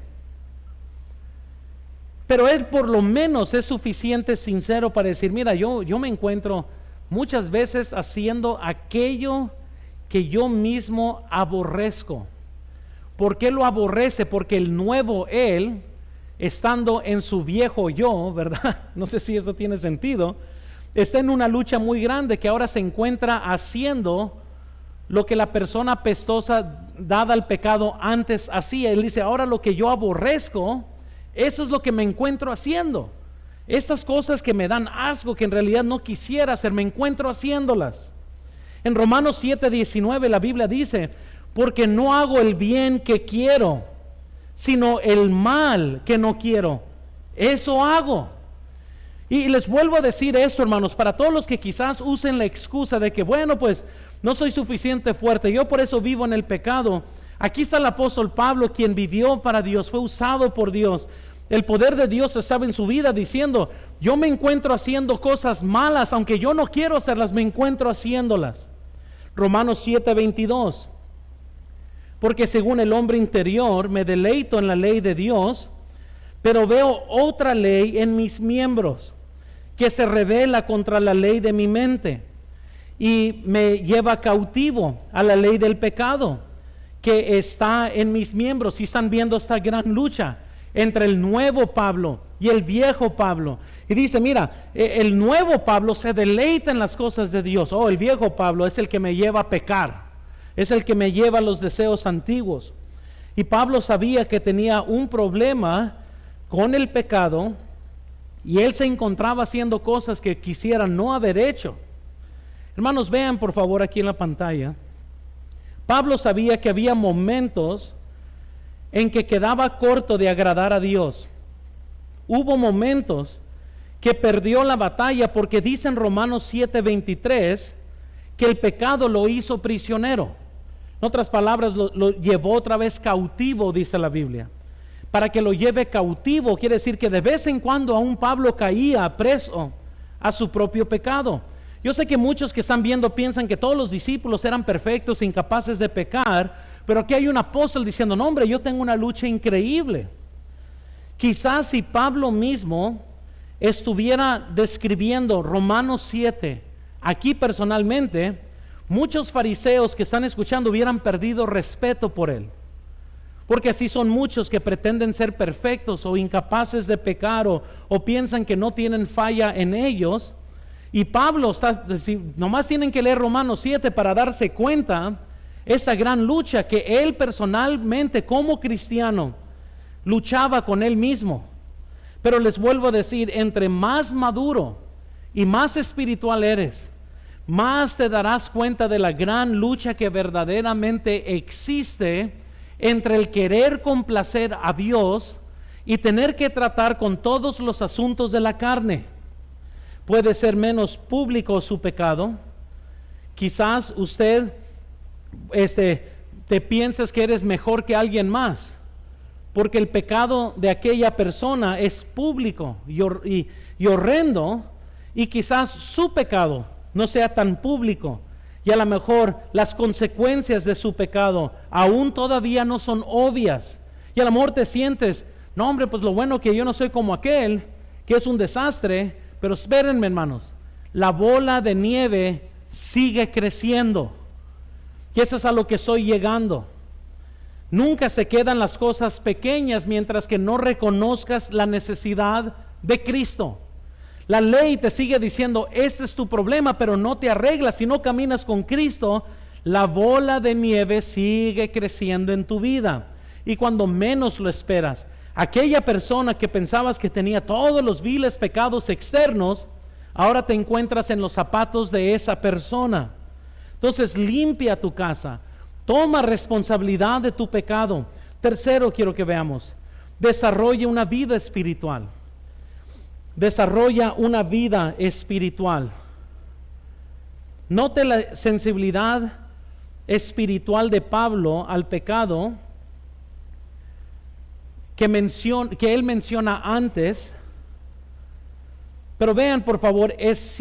Pero él por lo menos es suficiente sincero para decir, mira, yo me encuentro muchas veces haciendo aquello que yo mismo aborrezco. ¿Por qué lo aborrece? Porque el nuevo él, estando en su viejo yo, ¿verdad? No sé si eso tiene sentido. Está en una lucha muy grande que ahora se encuentra haciendo lo que la persona apestosa dada al pecado antes hacía. Él dice, ahora lo que yo aborrezco, eso es lo que me encuentro haciendo. Estas cosas que me dan asco, que en realidad no quisiera hacer, me encuentro haciéndolas. En Romanos 7:19 la Biblia dice, porque no hago el bien que quiero, sino el mal que no quiero, eso hago. Y les vuelvo a decir esto, hermanos, para todos los que quizás usen la excusa de que, bueno, pues no soy suficiente fuerte, yo por eso vivo en el pecado. Aquí está el apóstol Pablo, quien vivió para Dios, fue usado por Dios. El poder de Dios estaba en su vida diciendo, yo me encuentro haciendo cosas malas, aunque yo no quiero hacerlas, me encuentro haciéndolas. Romanos 7:22, porque según el hombre interior me deleito en la ley de Dios, pero veo otra ley en mis miembros, que se rebela contra la ley de mi mente, y me lleva cautivo a la ley del pecado, que está en mis miembros. Y están viendo esta gran lucha entre el nuevo Pablo y el viejo Pablo. Y dice, mira, el nuevo Pablo se deleita en las cosas de Dios. El viejo Pablo es el que me lleva a pecar, es el que me lleva a los deseos antiguos. Y Pablo sabía que tenía un problema con el pecado, y él se encontraba haciendo cosas que quisiera no haber hecho. Hermanos, vean por favor aquí en la pantalla. Pablo sabía que había momentos en que quedaba corto de agradar a Dios. Hubo momentos que perdió la batalla, porque dice en Romanos 7:23 que el pecado lo hizo prisionero. En otras palabras, lo llevó otra vez cautivo, dice la Biblia. Para que lo lleve cautivo, quiere decir que de vez en cuando aún Pablo caía preso a su propio pecado. Yo sé que muchos que están viendo piensan que todos los discípulos eran perfectos, incapaces de pecar, pero aquí hay un apóstol diciendo, no hombre, yo tengo una lucha increíble. Quizás si Pablo mismo estuviera describiendo Romanos 7 aquí personalmente, muchos fariseos que están escuchando hubieran perdido respeto por él. Porque así son muchos que pretenden ser perfectos o incapaces de pecar, o piensan que no tienen falla en ellos. Y Pablo está, nomás tienen que leer Romanos 7 para darse cuenta esa gran lucha que él personalmente como cristiano luchaba con él mismo. Pero les vuelvo a decir, entre más maduro y más espiritual eres, más te darás cuenta de la gran lucha que verdaderamente existe entre el querer complacer a Dios y tener que tratar con todos los asuntos de la carne. Puede ser menos público su pecado. Quizás usted te piensas que eres mejor que alguien más, porque el pecado de aquella persona es público y horrendo, y quizás su pecado no sea tan público, y a lo mejor las consecuencias de su pecado aún todavía no son obvias, y a lo mejor te sientes, no hombre, pues lo bueno que yo no soy como aquel, que es un desastre. Pero espérenme, hermanos, la bola de nieve sigue creciendo, y eso es a lo que estoy llegando. Nunca se quedan las cosas pequeñas mientras que no reconozcas la necesidad de Cristo. La ley te sigue diciendo, este es tu problema, pero no te arreglas. Si no caminas con Cristo, la bola de nieve sigue creciendo en tu vida. Y cuando menos lo esperas, aquella persona que pensabas que tenía todos los viles pecados externos, ahora te encuentras en los zapatos de esa persona. Entonces limpia tu casa, toma responsabilidad de tu pecado. Tercero, quiero que veamos, desarrolla una vida espiritual. Desarrolla una vida espiritual. Note la sensibilidad espiritual de Pablo al pecado que él menciona antes. Pero vean por favor, es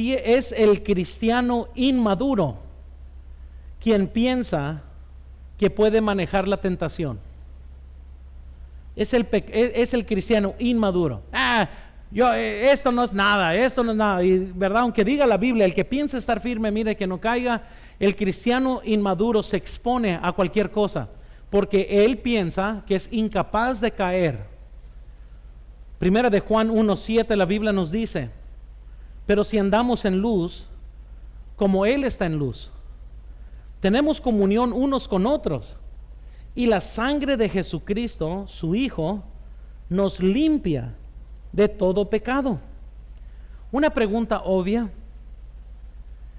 el cristiano inmaduro quien piensa que puede manejar la tentación. Es el cristiano inmaduro. Esto no es nada, y verdad, aunque diga la Biblia, el que piensa estar firme, mire que no caiga. El cristiano inmaduro se expone a cualquier cosa, porque él piensa que es incapaz de caer. Primera de Juan 1:7, la Biblia nos dice, pero si andamos en luz, como Él está en luz, tenemos comunión unos con otros, y la sangre de Jesucristo, su Hijo, nos limpia de todo pecado. Una pregunta obvia: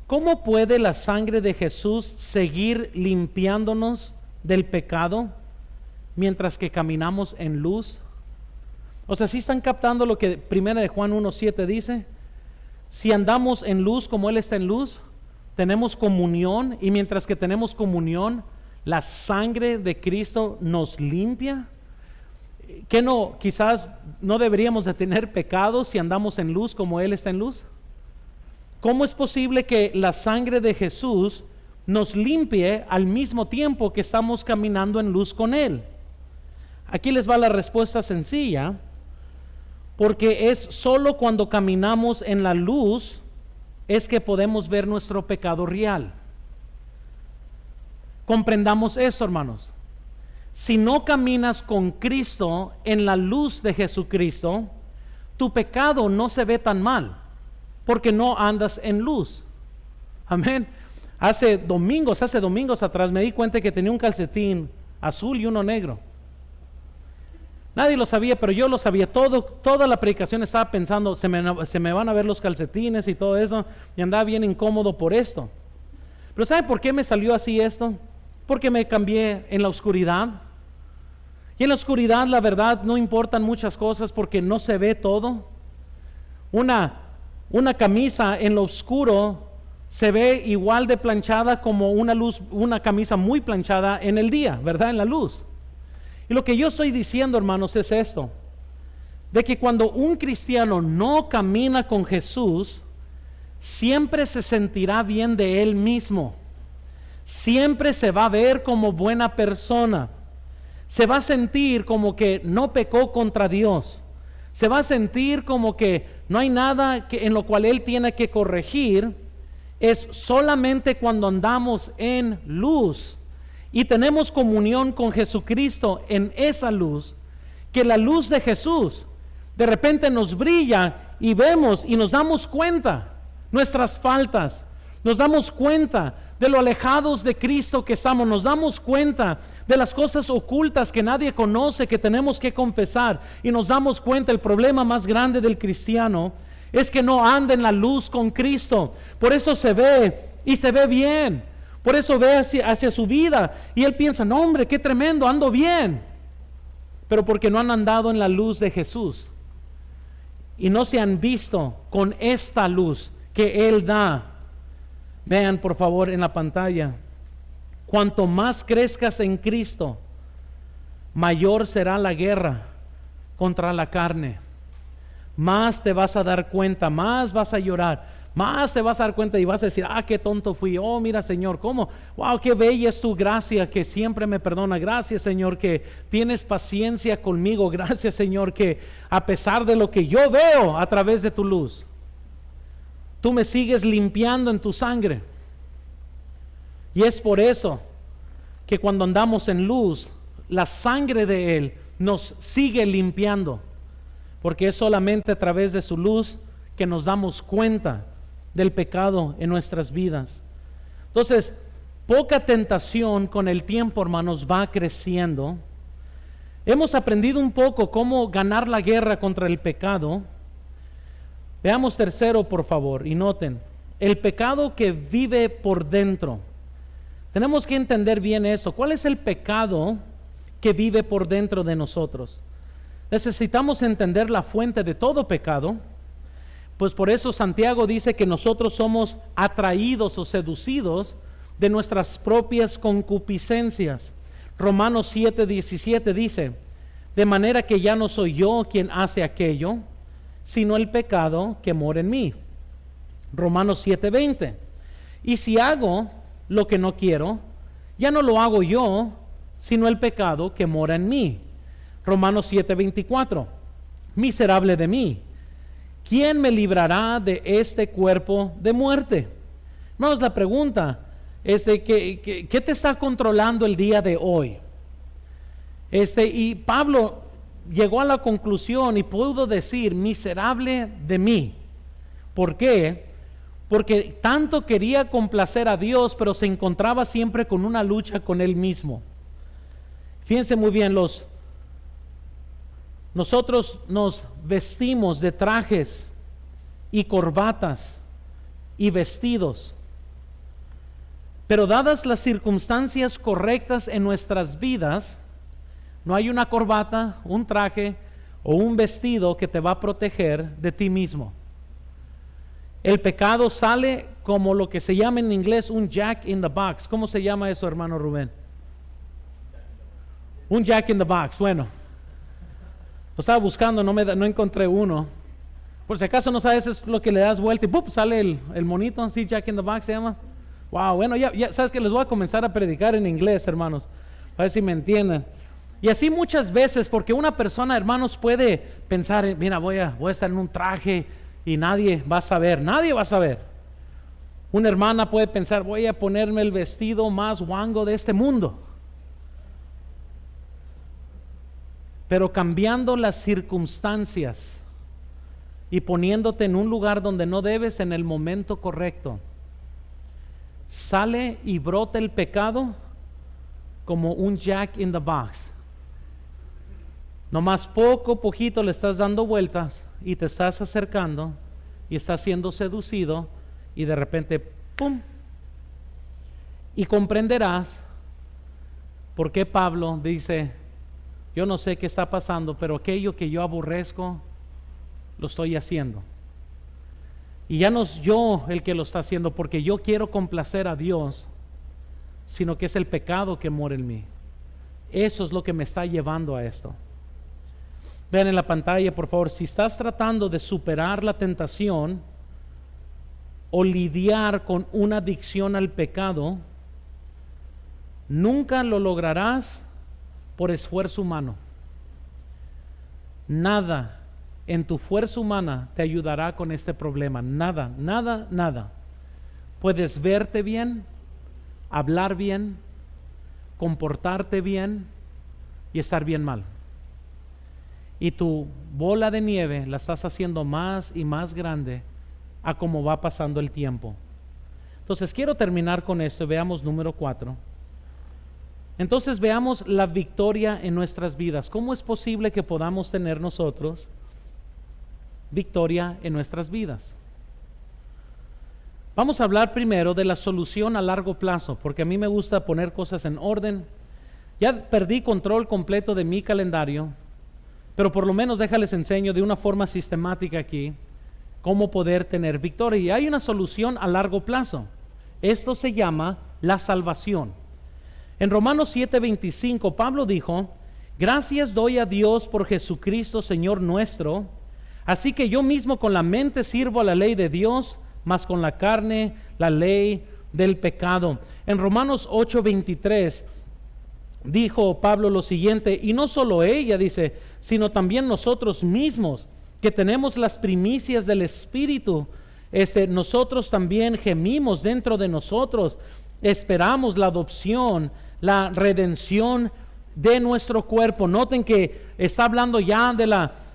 ¿cómo puede la sangre de Jesús seguir limpiándonos del pecado mientras que caminamos en luz? O sea, ¿sí están captando lo que Primera de Juan 1:7 dice? Si andamos en luz como Él está en luz, tenemos comunión, y mientras que tenemos comunión, la sangre de Cristo nos limpia. ¿Qué no? Quizás no deberíamos de tener pecado si andamos en luz como Él está en luz. ¿Cómo es posible que la sangre de Jesús nos limpie al mismo tiempo que estamos caminando en luz con Él? Aquí les va la respuesta sencilla: porque es solo cuando caminamos en la luz es que podemos ver nuestro pecado real. Comprendamos esto, hermanos. Si no caminas con Cristo en la luz de Jesucristo, tu pecado no se ve tan mal, porque no andas en luz. Amén. Hace domingos atrás me di cuenta que tenía un calcetín azul y uno negro. Nadie lo sabía, pero yo lo sabía. Toda la predicación estaba pensando, se me van a ver los calcetines y todo eso, y andaba bien incómodo por esto. Pero ¿sabe por qué me salió así esto? Porque me cambié en la oscuridad. Y en la oscuridad, la verdad, no importan muchas cosas porque no se ve todo. Una camisa en lo oscuro se ve igual de planchada como una camisa muy planchada en el día, ¿verdad? En la luz. Y lo que yo estoy diciendo, hermanos, es esto: de que cuando un cristiano no camina con Jesús, siempre se sentirá bien de él mismo, siempre se va a ver como buena persona, se va a sentir como que no pecó contra Dios, se va a sentir como que no hay nada en lo cual él tiene que corregir. Es solamente cuando andamos en luz y tenemos comunión con Jesucristo en esa luz, que la luz de Jesús de repente nos brilla y vemos y nos damos cuenta nuestras faltas, nos damos cuenta de lo alejados de Cristo que estamos, nos damos cuenta de las cosas ocultas que nadie conoce, que tenemos que confesar, y nos damos cuenta. El problema más grande del cristiano es que no anda en la luz con Cristo. Por eso se ve y se ve bien. Por eso ve hacia su vida y él piensa, no hombre, qué tremendo, ando bien. Pero porque no han andado en la luz de Jesús y no se han visto con esta luz que Él da. Vean por favor en la pantalla, cuanto más crezcas en Cristo, mayor será la guerra contra la carne. Más te vas a dar cuenta, más vas a llorar, más te vas a dar cuenta y vas a decir, qué tonto fui. Oh, mira Señor, cómo, wow, qué bella es tu gracia que siempre me perdona. Gracias Señor que tienes paciencia conmigo. Gracias Señor que a pesar de lo que yo veo a través de tu luz, tú me sigues limpiando en tu sangre. Y es por eso que cuando andamos en luz, la sangre de Él nos sigue limpiando, porque es solamente a través de su luz que nos damos cuenta del pecado en nuestras vidas. Entonces, poca tentación con el tiempo, hermanos, va creciendo. Hemos aprendido un poco cómo ganar la guerra contra el pecado. Veamos tercero, por favor, y noten, el pecado que vive por dentro. Tenemos que entender bien eso. ¿Cuál es el pecado que vive por dentro de nosotros? Necesitamos entender la fuente de todo pecado. Pues por eso Santiago dice que nosotros somos atraídos o seducidos de nuestras propias concupiscencias. Romanos 7:17 dice, de manera que ya no soy yo quien hace aquello, sino el pecado que mora en mí. Romanos 7:20, y si hago lo que no quiero, ya no lo hago yo, sino el pecado que mora en mí. Romanos 7:24, miserable de mí, ¿quién me librará de este cuerpo de muerte? Hermanos, la pregunta es de ¿qué te está controlando el día de hoy? Y Pablo llegó a la conclusión y pudo decir, miserable de mí. ¿Por qué? Porque tanto quería complacer a Dios, pero se encontraba siempre con una lucha con él mismo. Fíjense muy bien, nosotros nos vestimos de trajes y corbatas y vestidos, pero dadas las circunstancias correctas en nuestras vidas, no hay una corbata, un traje o un vestido que te va a proteger de ti mismo. El pecado sale como lo que se llama en inglés un jack in the box. ¿Cómo se llama eso, hermano Rubén? Un jack in the box. Bueno, lo estaba buscando, no encontré uno. Por si acaso no sabes, es lo que le das vuelta y ¡pum! Sale el monito. Sí, jack in the box se llama. Wow, bueno, ya sabes que les voy a comenzar a predicar en inglés, hermanos, para ver si me entienden. Y así muchas veces, porque una persona, hermanos, puede pensar, mira, voy a estar en un traje y nadie va a saber. Una hermana puede pensar, voy a ponerme el vestido más guango de este mundo. Pero cambiando las circunstancias y poniéndote en un lugar donde no debes en el momento correcto, sale y brota el pecado como un jack in the box. Nomás poquito le estás dando vueltas y te estás acercando y estás siendo seducido y de repente ¡pum! Y comprenderás por qué Pablo dice, yo no sé qué está pasando, pero aquello que yo aborrezco lo estoy haciendo. Y ya no es yo el que lo está haciendo porque yo quiero complacer a Dios, sino que es el pecado que mora en mí. Eso es lo que me está llevando a esto. Vean en la pantalla, por favor, si estás tratando de superar la tentación o lidiar con una adicción al pecado, nunca lo lograrás por esfuerzo humano. Nada en tu fuerza humana te ayudará con este problema. Nada. Puedes verte bien, hablar bien, comportarte bien y estar bien mal. Y tu bola de nieve la estás haciendo más y más grande a como va pasando el tiempo. Entonces quiero terminar con esto y veamos número 4. Entonces veamos la victoria en nuestras vidas. ¿Cómo es posible que podamos tener nosotros victoria en nuestras vidas? Vamos a hablar primero de la solución a largo plazo, porque a mí me gusta poner cosas en orden. Ya perdí control completo de mi calendario, pero por lo menos déjales enseño de una forma sistemática aquí cómo poder tener victoria. Y hay una solución a largo plazo. Esto se llama la salvación. En Romanos 7:25, Pablo dijo: gracias doy a Dios por Jesucristo, Señor nuestro. Así que yo mismo con la mente sirvo a la ley de Dios, mas con la carne la ley del pecado. En Romanos 8:23 dijo Pablo lo siguiente: y no solo ella, dice, sino también nosotros mismos, que tenemos las primicias del Espíritu, nosotros también gemimos dentro de nosotros, esperamos la adopción, la redención de nuestro cuerpo. Noten que está hablando ya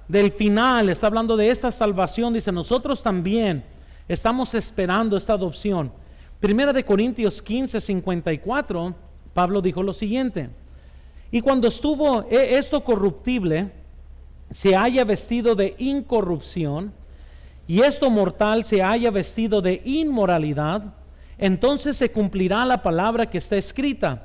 del final, está hablando de esta salvación. Dice, nosotros también estamos esperando esta adopción. Primera de Corintios 15:54, Pablo dijo lo siguiente: y cuando estuvo esto corruptible se haya vestido de incorrupción, y esto mortal se haya vestido de inmoralidad, entonces se cumplirá la palabra que está escrita: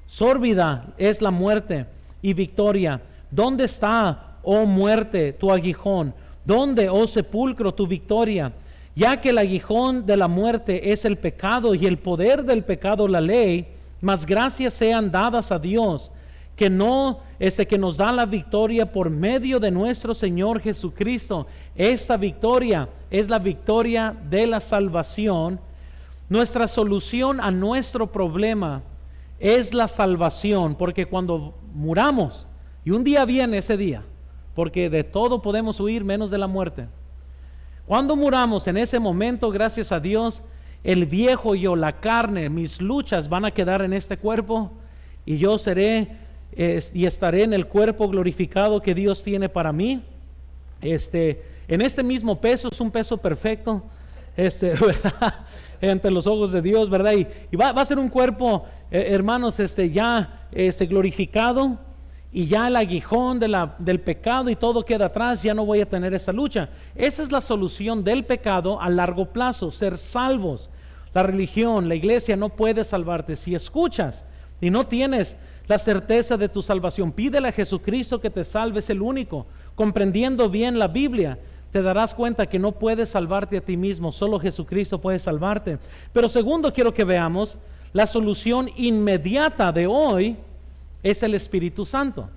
sórbida es la muerte y victoria. ¿Dónde está, oh muerte, tu aguijón? ¿Dónde, oh sepulcro, tu victoria? Ya que el aguijón de la muerte es el pecado, y el poder del pecado la ley, mas gracias sean dadas a Dios, que nos da la victoria por medio de nuestro Señor Jesucristo. Esta victoria es la victoria de la salvación. Nuestra solución a nuestro problema es la salvación, porque cuando muramos, y un día viene ese día, porque de todo podemos huir menos de la muerte. Cuando muramos, en ese momento, gracias a Dios, el viejo yo, la carne, mis luchas van a quedar en este cuerpo, y yo y estaré en el cuerpo glorificado que Dios tiene para mí. En este mismo peso, es un peso perfecto, ¿verdad? Ante los ojos de Dios, ¿verdad? Y va a ser un cuerpo, hermanos, ya glorificado, y ya el aguijón del pecado y todo queda atrás. Ya no voy a tener esa lucha. Esa es la solución del pecado a largo plazo, ser salvos. La religión, la iglesia no puede salvarte. Si escuchas y no tienes la certeza de tu salvación, pídele a Jesucristo que te salve. Es el único. Comprendiendo bien la Biblia, te darás cuenta que no puedes salvarte a ti mismo, solo Jesucristo puede salvarte. Pero segundo, quiero que veamos la solución inmediata de hoy es el Espíritu Santo.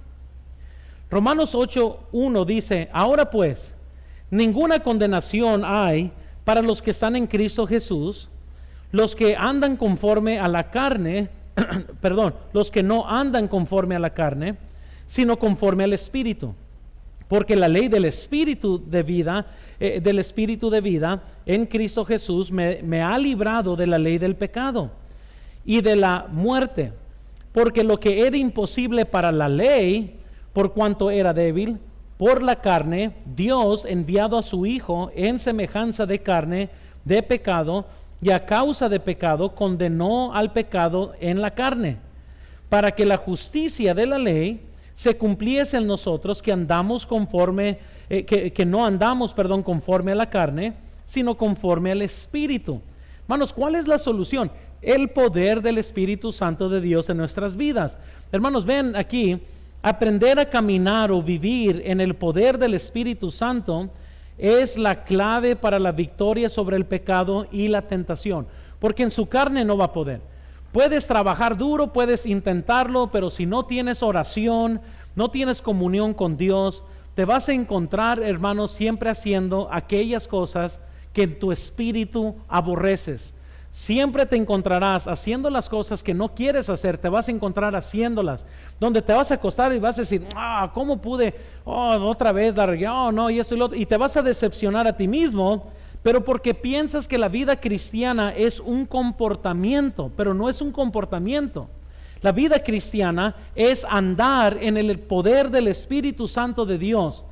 Romanos 8:1 dice: ahora pues, ninguna condenación hay para los que están en Cristo Jesús, los que andan conforme a la carne, los que no andan conforme a la carne, sino conforme al Espíritu. Porque la ley del Espíritu de vida, en Cristo Jesús me ha librado de la ley del pecado y de la muerte. Porque lo que era imposible para la ley, por cuanto era débil, por la carne, Dios, enviado a su Hijo en semejanza de carne, de pecado, y a causa de pecado, condenó al pecado en la carne, para que la justicia de la ley se cumpliese en nosotros, que andamos que no andamos conforme a la carne, sino conforme al Espíritu. Hermanos, ¿cuál es la solución? El poder del Espíritu Santo de Dios en nuestras vidas. Hermanos, ven aquí, aprender a caminar o vivir en el poder del Espíritu Santo es la clave para la victoria sobre el pecado y la tentación, porque en su carne no va a poder. Puedes trabajar duro, puedes intentarlo, pero si no tienes oración, no tienes comunión con Dios, te vas a encontrar, hermanos, siempre haciendo aquellas cosas que en tu espíritu aborreces. Siempre te encontrarás haciendo las cosas que no quieres hacer, te vas a encontrar haciéndolas, donde te vas a acostar y vas a decir: ¿cómo pude? Otra vez la regué, no, y esto y lo otro, y te vas a decepcionar a ti mismo, pero porque piensas que la vida cristiana es un comportamiento, pero no es un comportamiento. La vida cristiana es andar en el poder del Espíritu Santo de Dios,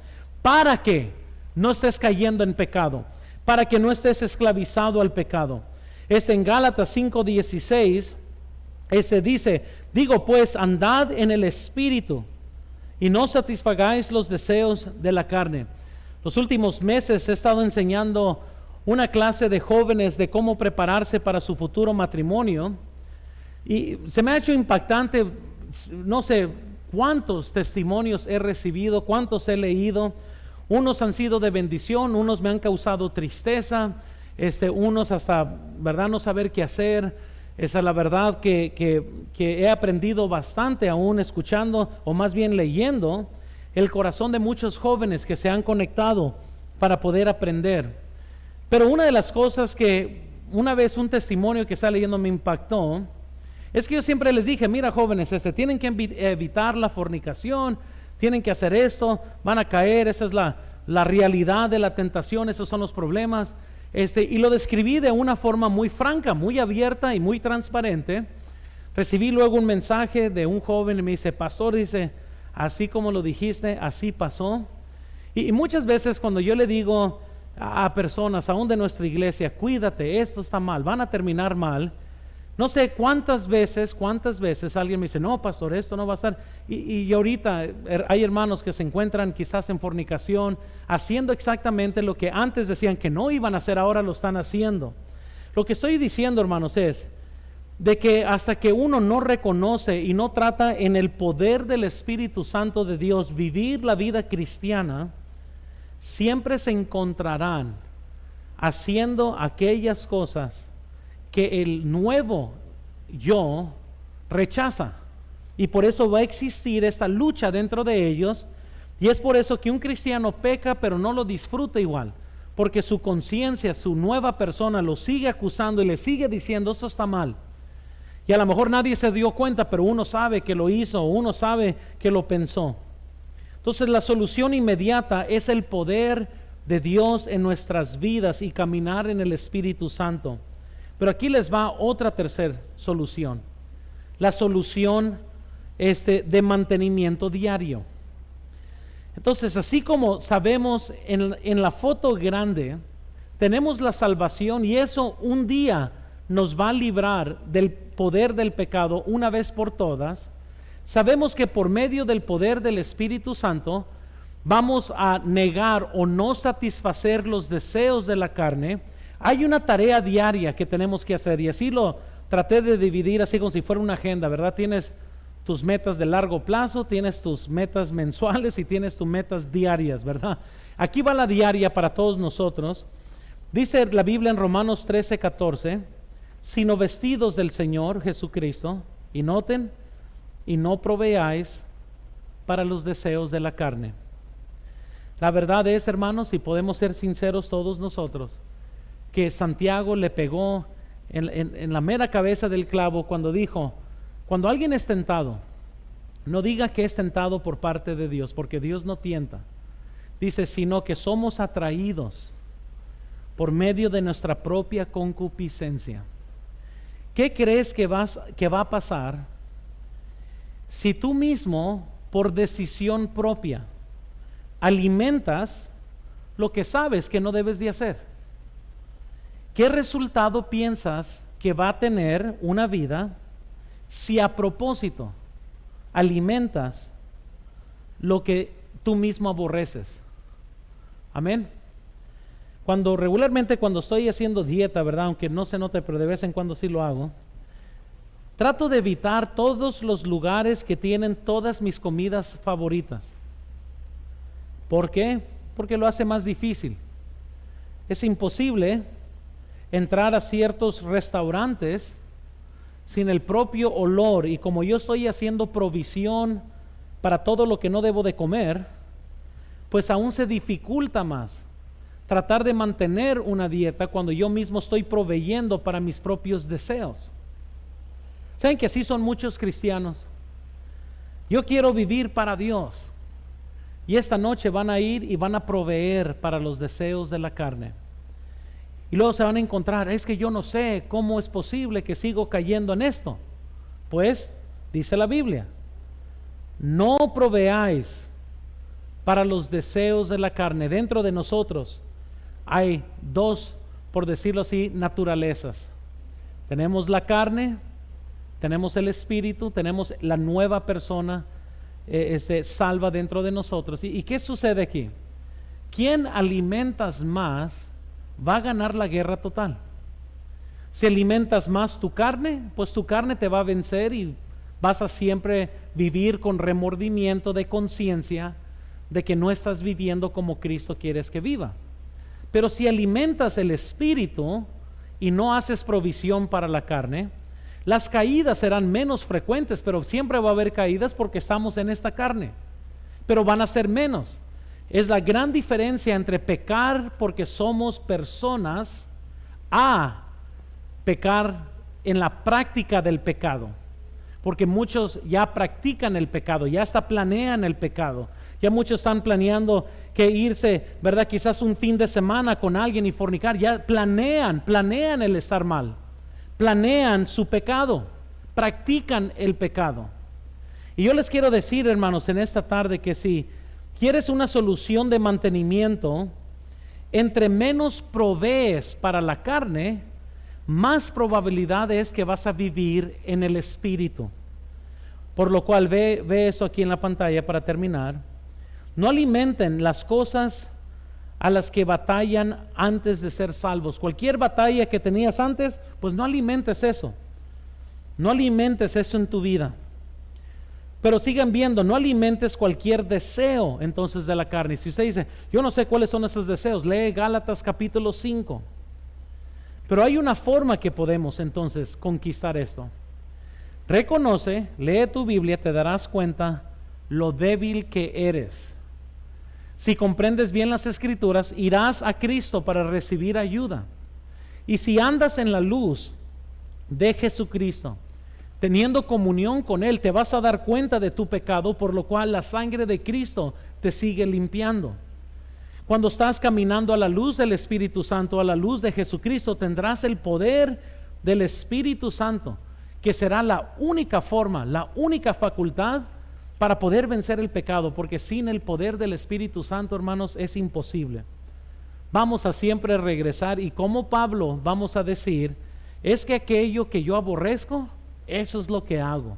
para que no estés cayendo en pecado, para que no estés esclavizado al pecado. Es en Gálatas 5:16, dice: digo pues, andad en el Espíritu, y no satisfagáis los deseos de la carne. Los últimos meses he estado enseñando una clase de jóvenes de cómo prepararse para su futuro matrimonio, y se me ha hecho impactante. No sé cuántos testimonios he recibido, cuántos he leído. Unos han sido de bendición, unos me han causado tristeza, unos hasta, ¿verdad?, no saber qué hacer. Esa es la verdad que he aprendido bastante aún escuchando, o más bien leyendo, el corazón de muchos jóvenes que se han conectado para poder aprender. Pero una de las cosas que una vez un testimonio que estaba leyendo me impactó, es que yo siempre les dije, mira jóvenes, tienen que evitar la fornicación, tienen que hacer esto, van a caer, esa es la realidad de la tentación, esos son los problemas. Y lo describí de una forma muy franca, muy abierta y muy transparente. Recibí luego un mensaje de un joven y me dice, pastor, dice, así como lo dijiste, así pasó. Y muchas veces cuando yo le digo a personas, aún de nuestra iglesia, cuídate, esto está mal, van a terminar mal. No sé cuántas veces alguien me dice, no pastor, esto no va a estar. Y ahorita hay hermanos que se encuentran quizás en fornicación, haciendo exactamente lo que antes decían que no iban a hacer, ahora lo están haciendo. Lo que estoy diciendo, hermanos, es de que hasta que uno no reconoce y no trata en el poder del Espíritu Santo de Dios vivir la vida cristiana, siempre se encontrarán haciendo aquellas cosas que el nuevo yo rechaza, y por eso va a existir esta lucha dentro de ellos. Y es por eso que un cristiano peca pero no lo disfruta igual, porque su conciencia, su nueva persona lo sigue acusando y le sigue diciendo eso está mal, y a lo mejor nadie se dio cuenta, pero uno sabe que lo hizo, uno sabe que lo pensó. Entonces la solución inmediata es el poder de Dios en nuestras vidas y caminar en el Espíritu Santo. Pero aquí les va otra tercera solución, la solución de mantenimiento diario. Entonces, así como sabemos en la foto grande, tenemos la salvación, y eso un día nos va a librar del poder del pecado una vez por todas. Sabemos que por medio del poder del Espíritu Santo vamos a negar o no satisfacer los deseos de la carne. Hay una tarea diaria que tenemos que hacer, y así lo traté de dividir así como si fuera una agenda, ¿verdad? Tienes tus metas de largo plazo, tienes tus metas mensuales y tienes tus metas diarias, ¿verdad? Aquí va la diaria para todos nosotros. Dice la Biblia en Romanos 13:14, sino vestidos del Señor Jesucristo, y noten, y no proveáis para los deseos de la carne. La verdad es, hermanos, si podemos ser sinceros todos nosotros, que Santiago le pegó en la mera cabeza del clavo cuando dijo, cuando alguien es tentado, no diga que es tentado por parte de Dios, porque Dios no tienta. Dice, sino que somos atraídos por medio de nuestra propia concupiscencia. ¿Qué crees que va a pasar si tú mismo, por decisión propia, alimentas lo que sabes que no debes de hacer? ¿Qué resultado piensas que va a tener una vida si a propósito alimentas lo que tú mismo aborreces? Amén. Regularmente cuando estoy haciendo dieta, ¿verdad? Aunque no se note, pero de vez en cuando sí lo hago, trato de evitar todos los lugares que tienen todas mis comidas favoritas. ¿Por qué? Porque lo hace más difícil. Es imposible entrar a ciertos restaurantes sin el propio olor, y como yo estoy haciendo provisión para todo lo que no debo de comer, pues aún se dificulta más tratar de mantener una dieta cuando yo mismo estoy proveyendo para mis propios deseos. ¿Saben que así son muchos cristianos? Yo quiero vivir para Dios, y esta noche van a ir y van a proveer para los deseos de la carne. Y luego se van a encontrar, es que yo no sé cómo es posible que sigo cayendo en esto. Pues, dice la Biblia, no proveáis para los deseos de la carne. Dentro de nosotros hay dos, por decirlo así, naturalezas. Tenemos la carne, tenemos el espíritu, tenemos la nueva persona salva dentro de nosotros. ¿Y qué sucede aquí? ¿Quién alimentas más va a ganar la guerra total. Si alimentas más tu carne, pues tu carne te va a vencer y vas a siempre vivir con remordimiento de conciencia de que no estás viviendo como Cristo quieres que viva. Pero si alimentas el espíritu y no haces provisión para la carne, las caídas serán menos frecuentes, pero siempre va a haber caídas porque estamos en esta carne, pero van a ser menos. Es la gran diferencia entre pecar porque somos personas a pecar en la práctica del pecado. Porque muchos ya practican el pecado, ya hasta planean el pecado. Ya muchos están planeando que irse, ¿verdad? Quizás un fin de semana con alguien y fornicar. Ya planean el estar mal. Planean su pecado. Practican el pecado. Y yo les quiero decir, hermanos, en esta tarde que si quieres una solución de mantenimiento, entre menos provees para la carne, más probabilidad es que vas a vivir en el espíritu. Por lo cual ve eso aquí en la pantalla para terminar. No alimenten las cosas a las que batallan antes de ser salvos. Cualquier batalla que tenías antes, pues no alimentes eso. No alimentes eso en tu vida. Pero sigan viendo, no alimentes cualquier deseo entonces de la carne. Si usted dice, yo no sé cuáles son esos deseos, lee Gálatas capítulo 5. Pero hay una forma que podemos entonces conquistar esto. Reconoce, lee tu Biblia, te darás cuenta lo débil que eres. Si comprendes bien las Escrituras, irás a Cristo para recibir ayuda. Y si andas en la luz de Jesucristo, teniendo comunión con Él, te vas a dar cuenta de tu pecado, por lo cual la sangre de Cristo te sigue limpiando. Cuando estás caminando a la luz del Espíritu Santo, a la luz de Jesucristo, tendrás el poder del Espíritu Santo, que será la única forma, la única facultad para poder vencer el pecado, porque sin el poder del Espíritu Santo, hermanos, es imposible. Vamos a siempre regresar y como Pablo vamos a decir, es que aquello que yo aborrezco, eso es lo que hago.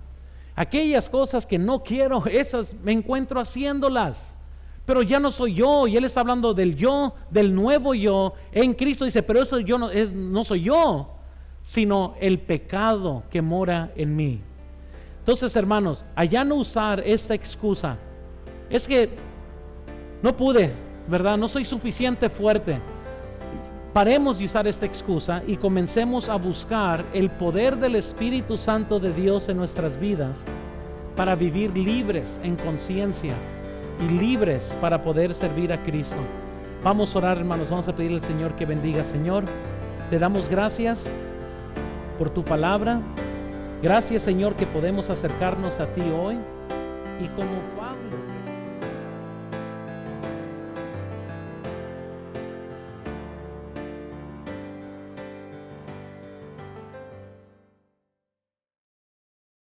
Aquellas cosas que no quiero, esas me encuentro haciéndolas. Pero ya no soy yo, y él está hablando del yo, del nuevo yo en Cristo. Dice, pero eso yo no soy yo, sino el pecado que mora en mí. Entonces, hermanos, allá no usar esta excusa, es que no pude, ¿verdad? No soy suficiente fuerte. Paremos de usar esta excusa y comencemos a buscar el poder del Espíritu Santo de Dios en nuestras vidas para vivir libres en conciencia y libres para poder servir a Cristo. Vamos a orar, hermanos, vamos a pedirle al Señor que bendiga. Señor, te damos gracias por tu palabra. Gracias, Señor, que podemos acercarnos a ti hoy y como Pablo